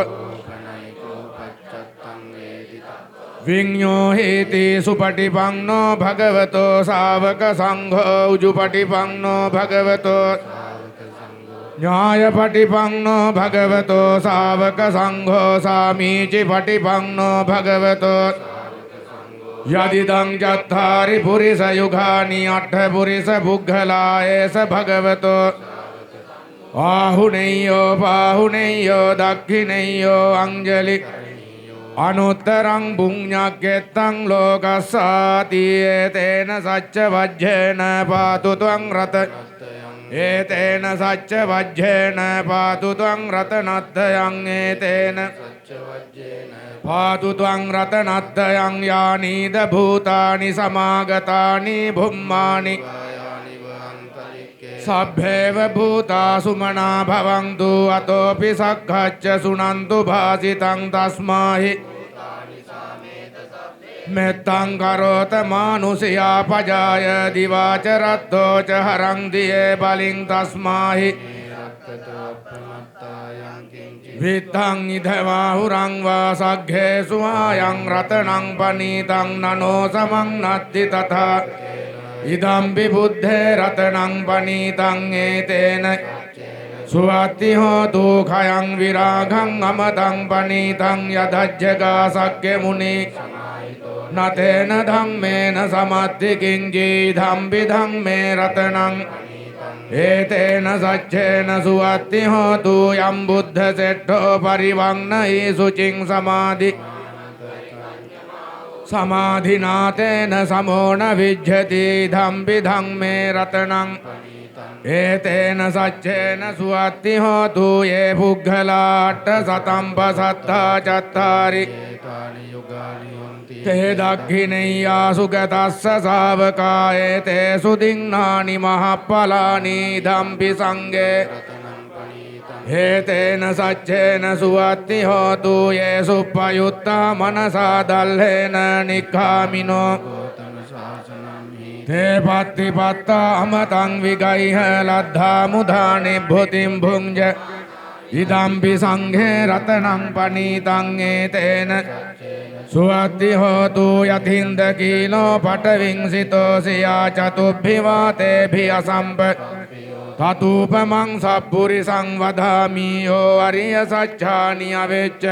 විඤ්ඤෝ හේති සුපටිපන්නෝ භගවතෝ ශාවක සංඝෝ උජුපටිපන්නෝ භගවතෝ ඥායපටිපන්නෝ භගවතෝ ශාවක සංඝෝ සාමීචි පටිපන්නෝ භගවතෝ යදිදං චත්තාරි පුරිස යුගානි අට්ඨ පුරිස පුග්ගලා ඒස භගවතෝ ආහුනේයෝ පාහුනේයෝ දක්ඛිනේයෝ අංජලි අනුත්තරං පුඤ්ඤක්කෙත්තං ලෝකස්සාති ඒතේන සච්ච වජ්ජේන පාතු ත්වං රත ඒතේන සච්ච වජ්ජේන පාතු ත්වං රතනත්තයං ඒතේන පාතු ත්වං රතනත්තයං යානීද භූතානි සමාගතානි භුම්මානි සබ්බේව භූතා සුමනා භවන්තු අතෝපි සක්ඛච්ච සුනන්තු භාසිතං තස්මාහි මෙත්තං කරෝත මානුසියා පජාය දිවාච රත්තෝ ච හරං දියේ බලින් තස්මාහි විත්තං ඉදවා හුරං වා සග්ගේසු ආයං රතනං පනීතං නනෝ සමං නත්ති තථා ඉදම්පි බුද්ධේ රතනං පනීතං ඒතේන සුවත්ති හෝතු khයං විරාගං අමතං පනීතං යදජ්ජගා සග්ගේ මුනි නතේන ධම්මේන සමත්ති කිංජී ධම්පි ධම්මේ රතනං ඒතේන සච්චේන සුවත්ති හෝතු යම් බුද්ධ සෙට්ඨෝ පරිවන්නයි සුචින් සමාධි සමාධිනාතේන සමෝන විජ්ජති ධම්පි ධම්මේ රතනං ඒතේන සච්චේන සුවත්ති හෝතු යේ පුග්ගලාට සතම්පසත්තා චත්තාරි තේ දක්ඛිනේයා සුගතස්ස ශාවකා ඒතේ සුදින්නානි මහප්පලානි ධම්පි සංඝේ ඒතේන සච්චේන සුවත්ති හෝතු යේ සුප්පයුත්තා මනසා දල්හේන නික්ඛාමිනෝ තේ පත්තිපත්තා අමතං විගයිහ ලද්ධා මුධා නිබ්බුතිම් භුංජ ඉදම්පි සංඝේ රතනං පනීතං ඒතේන සුවත්ති හෝතු යතින්ද කීලෝ පටවිංසිතෝ සියා චතුබ්බිවාතේභි අසම්ප තතුපමං සප්පුරිසං වදාමි යෝ අරිය සච්ඡානි අවෙච්ච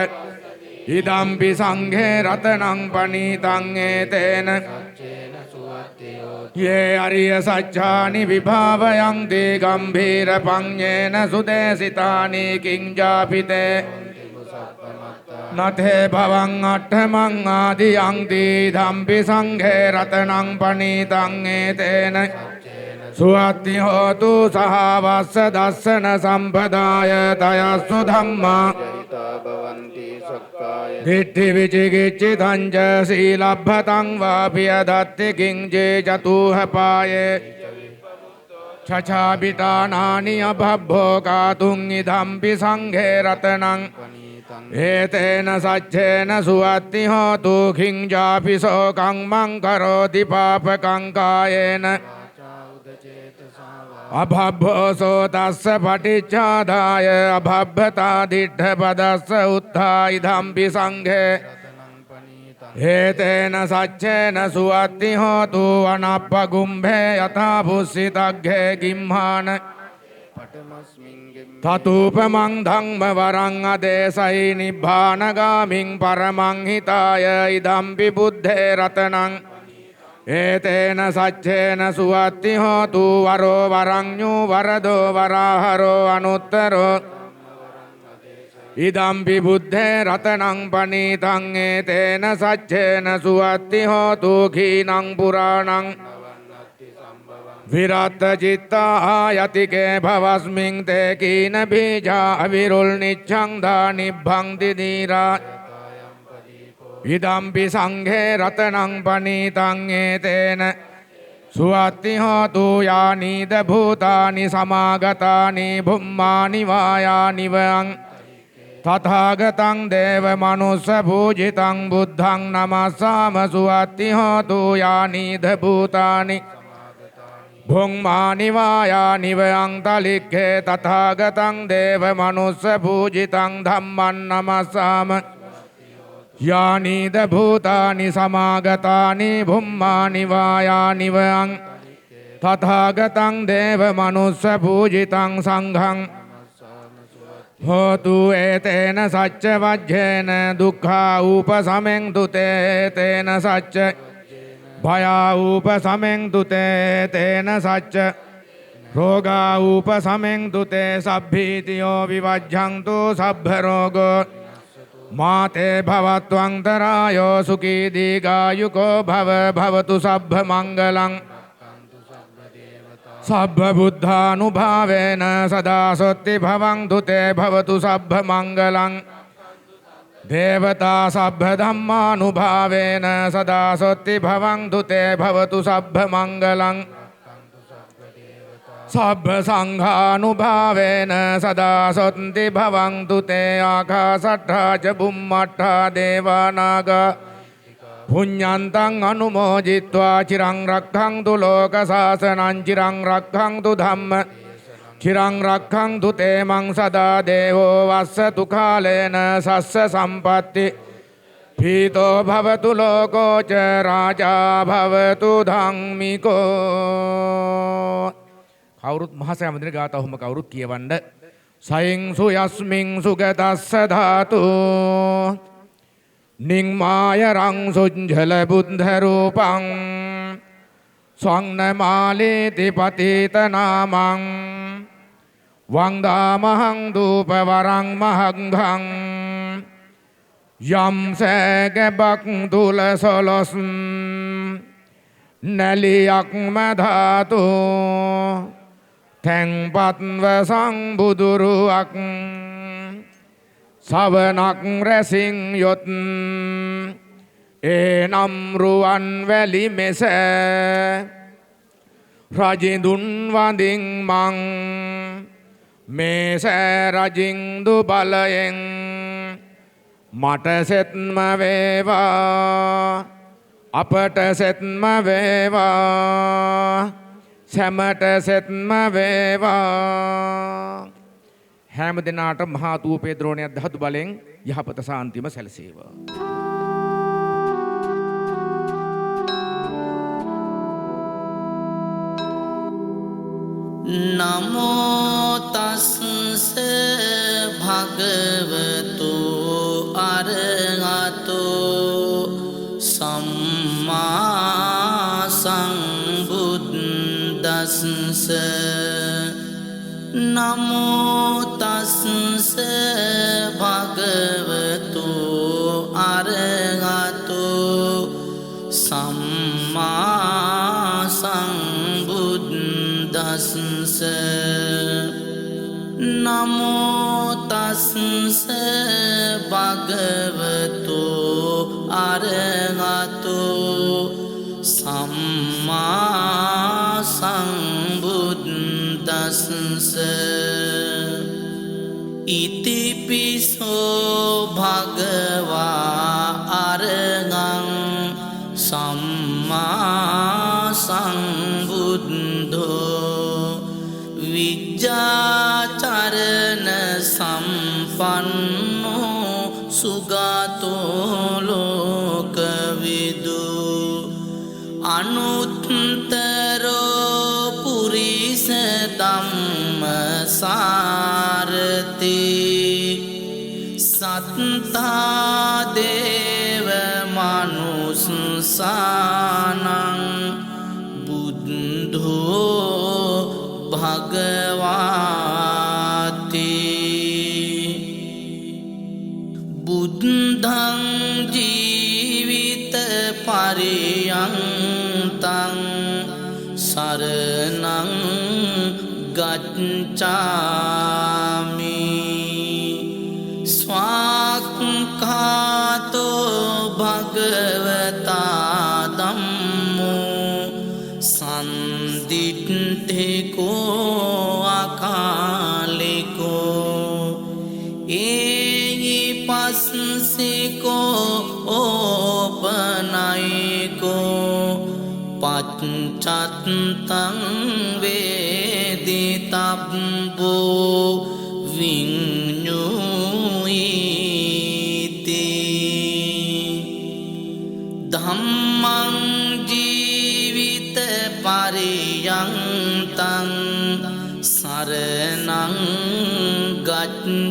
ඉදම්පි සංඝේ රතනං පනීතං ඒතේන යේ අරිය සච්ඡානි විභාවයන්ති ගම්භීර පඤ්ඤේන සුදේසිතානි කිංජාපිතේ නතේ භවං අට්ඨමං ආදියන්ති ධම්පි සංඝේ රතනං පනීතං ඒතේන සුවත්ති හෝතු සහවස්ස දස්සන සම්පදාය තයස්සු ධම්මා දිට්ඨි විචිකිච්ඡිතං ච සීලබ්බතං වාපිය දත්ති කිංජේ චතුහපායේ චචාබිතානානි අභබ්බෝ කාතුං ඉදම්පි සංඝේ රතනං ඒතේන සච්චේන සුවත්ති හෝතු කිංජාපි සෝකං මං කරෝති පාපකං කායේන අභබ්බෝසෝ තස්ස පටිච්චාදාය අභබ්බතා දිට්ඨ පදස්ස උත්ථා ඉදම්පි සංඝේ ඒතේන සච්චේන සුවත්ති හෝතු අනප්පගුම්භේ යථා පුස්සිතග්ගේ ගිම්හාන තතුපමං ධම්ම වරං අදේසයි නිබ්බානගාමින් පරමං හිතාය ඉදම්පි බුද්ධේ රතනං ඒතේන සච්චේන සුවත්ති හෝතු වරෝ වරඤ්ඤු වරදෝ වරාහරෝ අනුත්තරෝ ඉදම්පි බුද්ධේ රතනං පනීතං ඒතේන සච්චේන සුවත්ති හෝතු khīනං පුරාණං විරත් චිත්තා ආයතිකේ භවස්මින් තේ කීන බීජා අවිරුල් නිච්ඡං දා නිබ්බං දිදීරා ඉදම්පි සංඝේ රතනං පනීතං ඒතේන සුවත්ති හෝතු යානීද භූතානි සමාගතානි භුම්මානි වායානි වං තථාගතං දේව මනුස්ස පූජිතං බුද්ධං නමස්සාම සුවත්ති හෝතු යානීද භූතානි භුම්මානි වායානි වං තලික්ඛේ තථාගතං දේව මනුස්ස පූජිතං ධම්මං නමස්සාම යානීද භූතානි සමාගතානි භුම්මානි වායානි වං තථාගතං දේව මනුස්ස පූජිතං සංඝං හෝතු ඒතේන සච්ච වජ්ජේන දුක්ඛා උපසමෙන් තුතේ තේන සච්ච භයා උපසමෙන් තුතේ තේන සච්ච රෝගා උපසමෙන් තුතේ සබ්බීතියෝ විවජ්ජන්තු සබ්බ රෝගෝ මාතේ භවත්වංතරායෝ සුඛී දීඝායුකෝ භව භවතු සබ්බ මංගලං සබ්බ බුද්ධානුභාවේන සදා සොත්ති භවං දුතේ භවතු සබ්බ මංගලං දේවතා සබ්බ ධම්මානුභාවේන සදා සොත්ති භවං දුතේ භවතු සබ්බ මංගලං සබ්බ සංඝානුභාවේන සදා සොත්ති භවං තුතේ ආකාසට්ඨා ච බුම්මට්ඨා දේවානාගා පුඤ්ඤන්තං අනුමෝදිත්වා චිරං රක්ඛන්තු ලෝක සාසනං චිරං රක්ඛන්තු ධම්ම චිරං රක්ඛන්තු තේ මං සදා දේවෝ වස්සතු කාලේන සස්ස සම්පatti පීතෝ භවතු ලෝකෝ ච රාජා භවතු ධම්මිකෝ. කවුරුත් මහසෑම දින ගාථා ඔහොම කවුරුත් කියවන්න. සයින් සුයස්මින් සුගතස්ස ධාතු නිංමාය රං සුංජල බුද්ධ රූපං ස්වංනමාලේති පතිත නාමං වන්දාමහං දූප වරං මහංඝං යම් සෑගබක් තුල සොලොස් නැලියක් මධාතු තැන්පත්ව සංබුදුරුවක් සවනක් රැසින් යොත් එනම් රුවන් වැලි මෙස රජිඳුන් වඳින් මං මේස රජින්දු බලයෙන් මට සෙත්ම වේවා අපට සෙත්ම වේවා සැමට සෙත්ම වේවා හැම දිනාට මහා තූපේ ද්‍රෝණයක් ධාතු බලෙන් යහපත සාන්තිම සැලසේවා. නමෝ තස්ස භගවතු අරහතෝ සම්මා සම්බුද්දස්ස නමෝ තස්ස භගවතු අරහතෝ සම්මා සම්බුද්දස්ස නමෝ තස්ස භගවතු අරහතෝ සම්මා සම්බුද්දස්ස ඉතිපිසෝ භගවා අරහං සම්මා සම්බුද්ධෝ විජ්ජාචරණ සම්පන්නෝ සුගතෝ ලෝකවිදු අනුත්තරෝ පුරිස ධම්මසාරති සත්තා දේව මනුස්සානං බුද්ධෝ භගවාති බුද්ධං ජීවිත පරියන්තං සරණං ගච්ඡාමි ස්වාක්ඛාතෝ භගවතා ධම්මෝ සම්දිට්ඨිකෝ අකාලිකෝ ඒහි පස්සිකෝ ඕපනයිකෝ පච්චත්තං වේදිතබ්බෝ විඤ්ඤුයිති ධම්මං ජීවිත පරියන්තං සරණං ගච්ඡාමි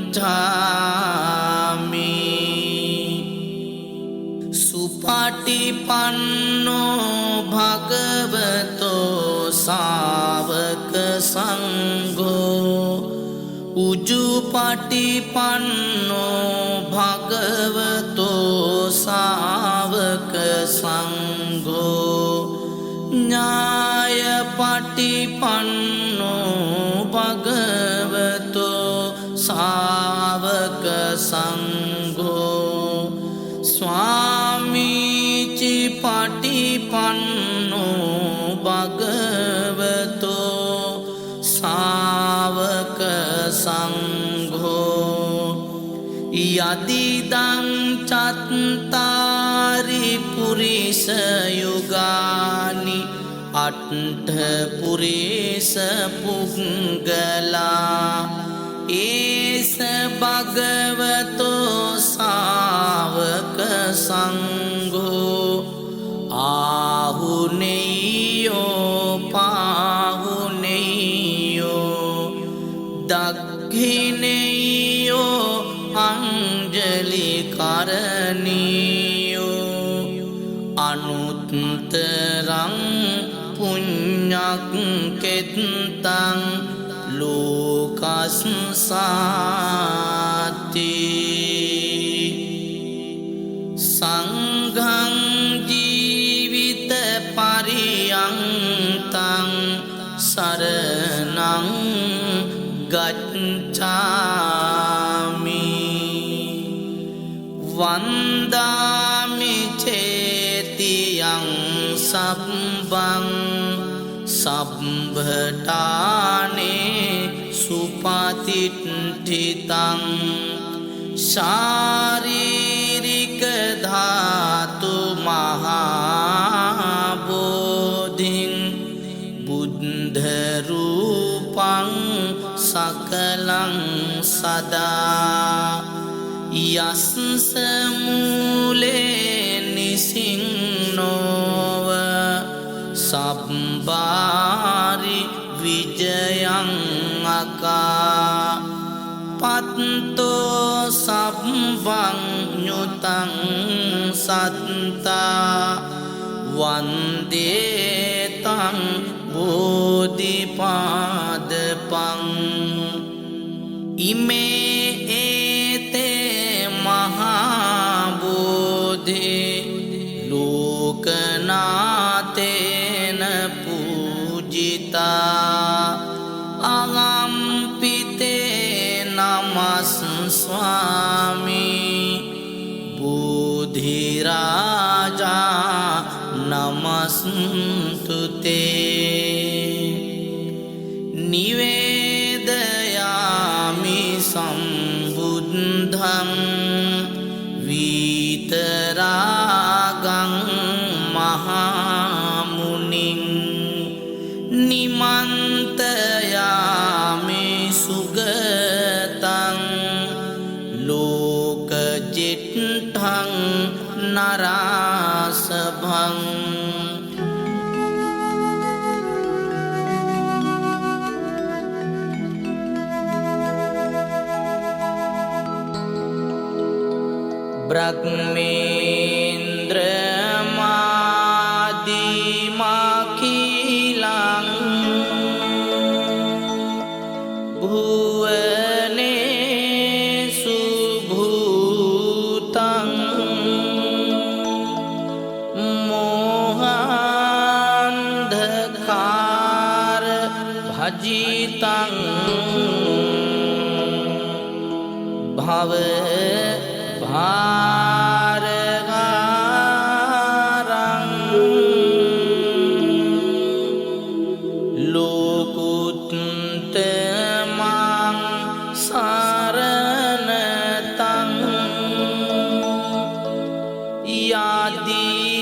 සුපටිපන්නෝ භගවතෝ සාවක සංඝෝ උජුපටිපන්නෝ භගවතෝ සාවක සංඝෝ ඥායපටිපන්නෝ භගවතෝ සාවක සංඝෝ ස්වාමීචි පටිපන්නෝ භගවතෝ සාවක සංඝෝ යදිදං චත්තාරි පුරිස යුගානි අට්ඨ පුරිස පුග්ගලා ඒස භගවතෝ සාවක සංඝෝ ආහුනේයෝ පාහුනේයෝ දක්ඛිනේයෝ අංජලි කරණීයෝ අනුත්තරං පුඤ්ඤක් කෙත්තං ලෝකස්සාති සංඝං ජීවිත පරියන්තං සරණං ගච්ඡාමි වන්දාමි චේතියං සබ්බං සබ්බඨානේ සුපතිට්ඨිතං ශාරීරික ධාතු මහා බුද්ධ රූපං සකලං සදා යස්ස මූලේ නිසින්නෝව සබ්බාරි විජයං අකා පත්තෝ සබ්බං ඤුතං සත්තා වන්දේතං බෝධිපාදපං ඉමේ ඒතේ මහා බෝධි ලෝකනාතේන පූජිතා අගම්පිතේ නමස් ස්වාමී බුද්ධිරාජා නමස්තුතේ නිවේදයාමි සම්බුද්ධං විතරාගං මහාමුනිං නිමන්තයාමි සුගතං ලෝකජිට්ඨං නරාසභං බ්‍රහ්මේන්ද්‍ර මාදිමකිලං භුවනේසු භූතං මෝහන්ධකාර භජිතං භව භාරගාරං ලෝකුත්තමං සරණතං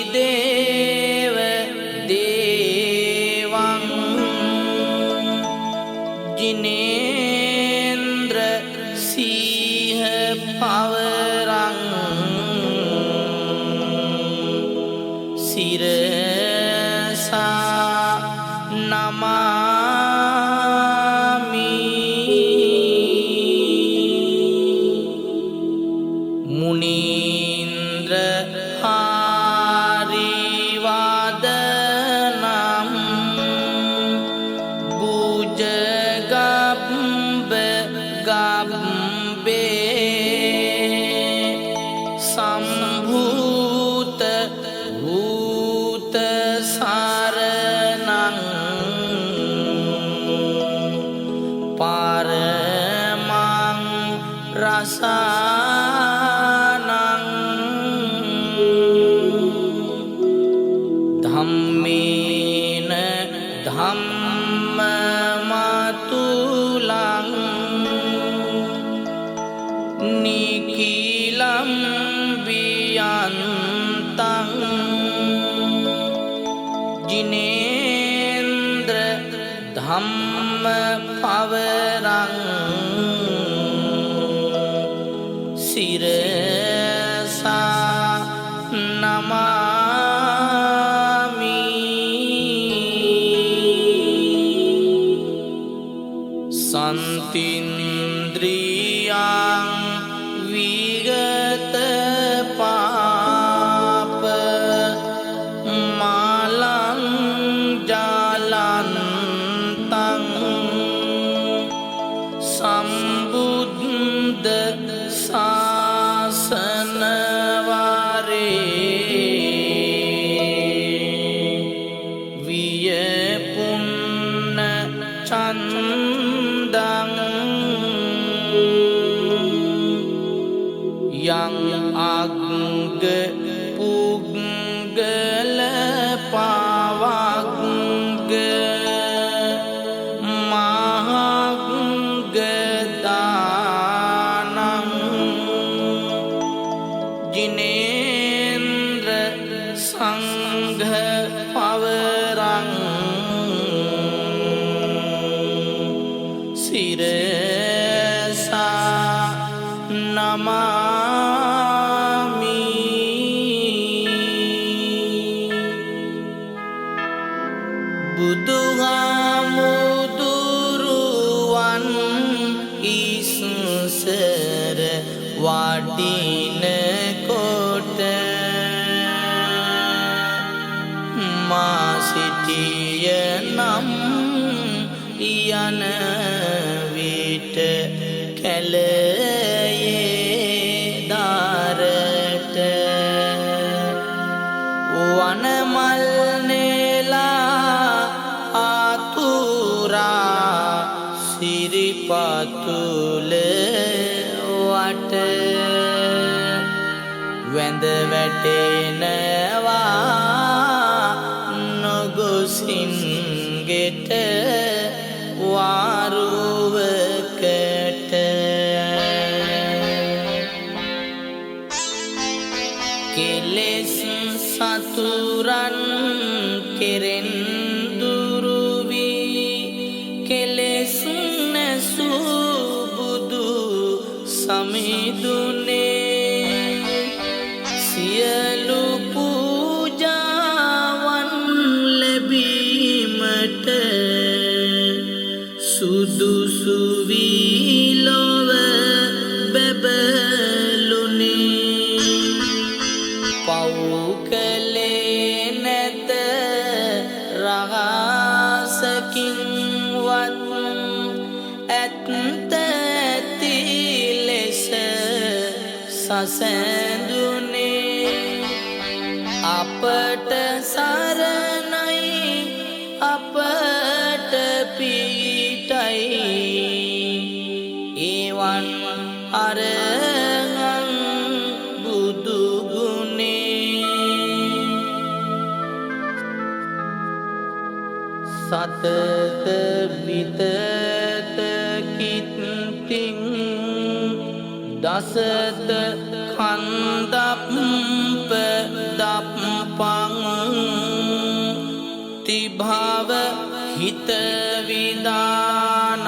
යදිදේව දේවං ජිනේන්ද්‍ර සීහ පවරං සිරසා නමාමි මුනීන්ද්‍ර හාරිවදනම් බුජගබ්බ ගබ්බේ සම්භූත භූත සරණං පරමං රසානං ධම්මේන ධම්මමතුලං නිකිලම් වියන්තං ජිනේන්ද්‍ර ධම්ම පවරං සිරසා නමාමි සන්තින්ද්‍රියං විගත පාප මාලං ජාලන්තං සම්බුද්ධ ශාසන වාරේ වියපුන්න චන්දං යං අග්ග පුග්ගල පවග්ග මහග්ග දානං ජිනේන්ද්‍ර සංඝ පවරං සිරසා නමාමි බුදුහාමුදුරුවන් ඉස්සර වඩිනකොට මා සිටිය නම් යන විට කැලයේ දාරට වනමල් නෙලා ආතුරා සිරිපතුල වට වැඳ වැටෙනවා නොගොසින් ගෙට වාරුවකට කෙලෙස් සතුරන් කෙරෙන් දුරුවී කෙලෙස් නැසූ බුදු සමිඳුනේ සියලු පූජාවන් ලැබීමට සුදුසු වී ලොව බැබළුනේ පව් කළේ නැත රහසකින්වත් ඇත්ත ඇති ලෙස සසැඳුනේ අපට සරණයි අපට පිහිටයි එවන් අරහං බුදු ගුණේ සතත විතත කිත්තිං දසත කන්දප්ප දප්පං තිභාව හිත විදානං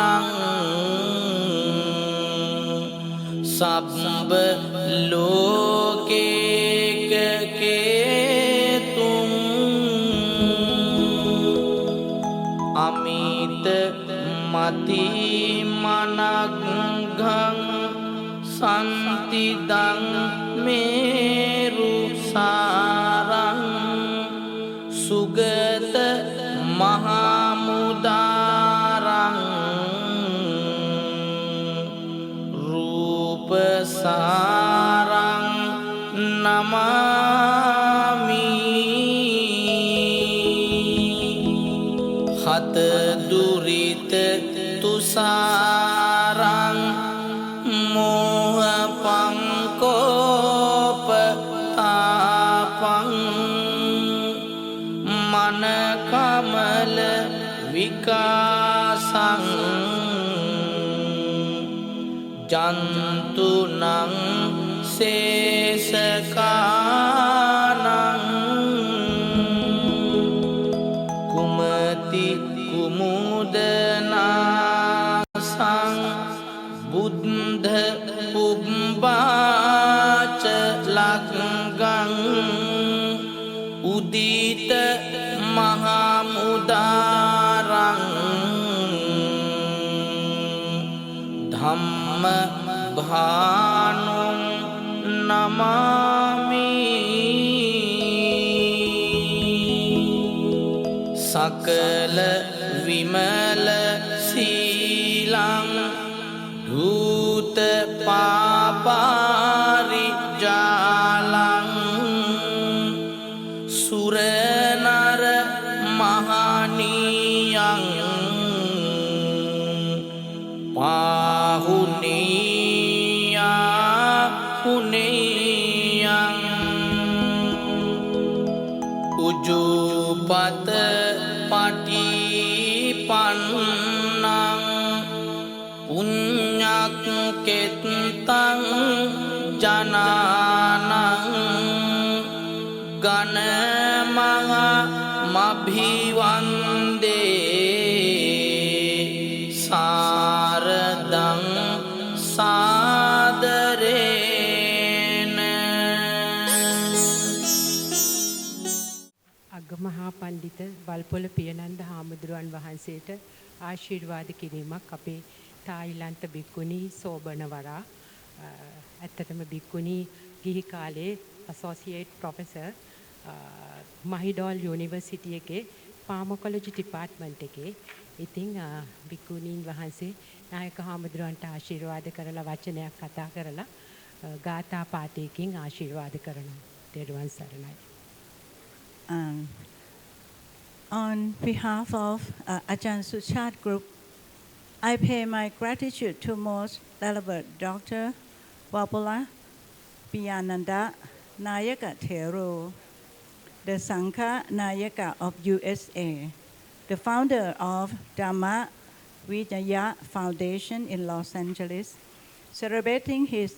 සබ්බ ලෝකේක කේතුං අමිත මති මනග්ගං සන්තිදං මේරු සාරං සුගත මහමුදාරං රූපසාරං නමාමි හත දුරිත තුසාරං මෝහ පංකෝප තාපං මන කමල විකාසං ජන්තුනං සේසකානං කුමති කුමුදනාසං බුද්ධ පුබ්බාච ලක්ගං උදිත මහමුදාරං ධම්ම භානුං නමාමි සකල විමල සීලං ධූත පාපාරිජාලං සුරනර මහනියං පාහුනියා හුනියං උජුපත පටිපන්නං පුඤ්ඤක් කෙත්තං ජනානං ගණ මහ මභිවන්දේ සාර පඬිත වල්පොල පියනන්ද හාමුදුරුවන් වහන්සේට ආශිර්වාද කිරීමක් අපේ තායිලන්ත බික්කුණී සෝබනවරා ඇත්තටම බික්කුණී ගිහි කාලේ ඇසෝසියේට් ප්‍රොෆෙසර් මහිඩෝල් යුනිවර්සිටි එකේ ෆාමකොලොජි ඩිපාර්ට්මන්ට් එකේ ඉතින් බික්කුණීන් වහන්සේ නායක හාමුදුරුවන්ට ආශිර්වාද කරලා වචනයක් කතා කරලා ගාථා පාඨයකින් ආශිර්වාද කරනවා. තෙරුවන් සරණයි. On behalf of Ajahn Suchat Group, I pay my gratitude to Most Venerable Dr. Wapula Piyananda Nayaka Thero, the Sangha Nayaka of USA, the founder of Dhamma Vijaya Foundation in Los Angeles, celebrating his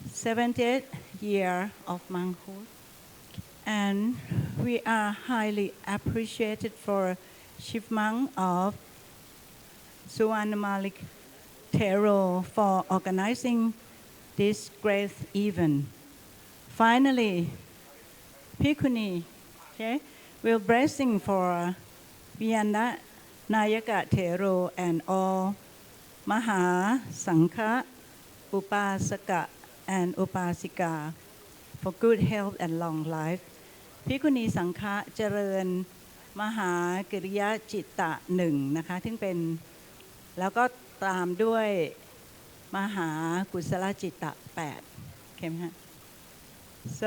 70th year of monkhood. And we are highly appreciated for Chief Monk of Suvarnamalik Thero for organizing this great event. Finally, Bhikkhuni, okay, will blessing for Vijaya Nayaka Thero and all Maha Sangha Upasaka and Upasika for good health and long life. ภิกขุณีสังฆะเจริญมหากิริยาจิตตะหนึ่งนะคะซึ่งเป็นแล้วก็ตามด้วยมหากุศลจิตตะ8เข้าไหมฮะโส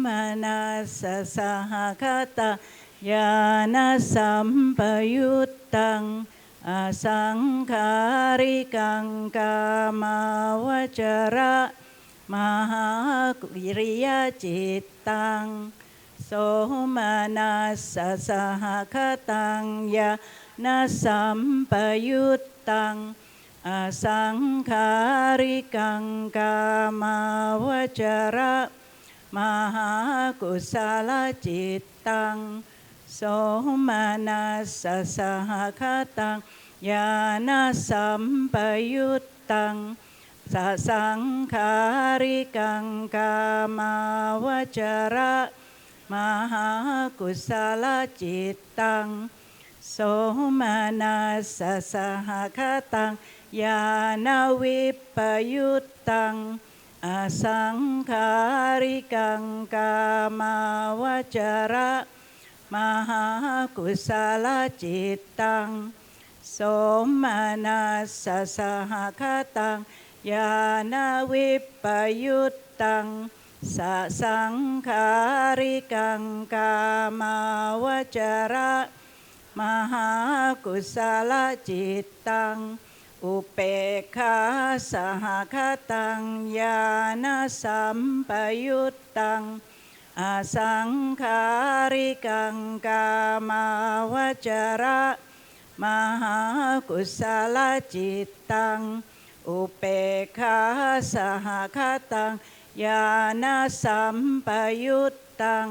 มานัสสะหะคตายานะสัมปยุตตังอสังขาริกังกามาวจระมหากิริยาจิตตังโสมานัสสะสหคตังยานะสัมปยุตตังอสังขาริกังกามาวจระมหากุศลจิตตังโสมานัสสะสหคตังยานะสัมปยุตตังสสังขาริกังกามาวจระมหากุศลจิตตังโสมานัสสะสหคตังญาณวิปยุตตังอสังขาริกังกามาวจระมหากุศลจิตตังโสมานัสสะสหคตังญาณวิปยุตตังสสังขาริกังกามาวจระมหากุศลจิตตังอุเปกขาสหคตังญาณสัมปยุตตังอสังขาริกังกามาวจระมหากุศลจิตตังอุเปกขาสหคตังญาณสัมปยุตตัง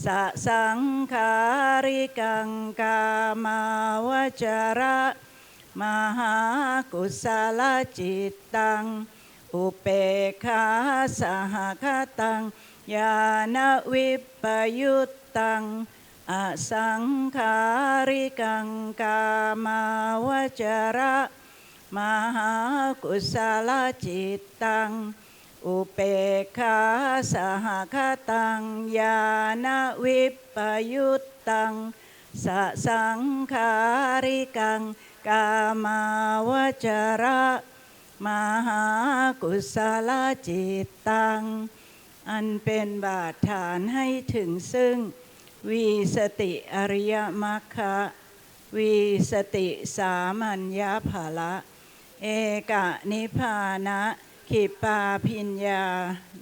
สสังขาริกังกามาวจระมหากุศลจิตตังอุเปกขาสหคตังญาณวิปยุตตังอสังขาริกังกามาวจระมหากุศลจิตตังอุเปกขาสหคตังญาณวิปยุตตังสสังขาริกังกามาวจระมหากุศลจิตตังอันเป็นบาทฐานให้ถึงซึ่งวิสติอริยมรรควิสติสามัญญภาละเอกนิพพานะขิปาพิญญา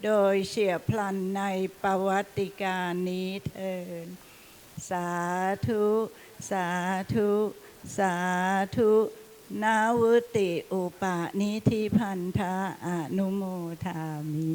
โดยเฉียบพลันในประวัติการนี้เถิดสาธุสาธุสาธุนาวุติอุปนิธิพันธะอนุโมทามิ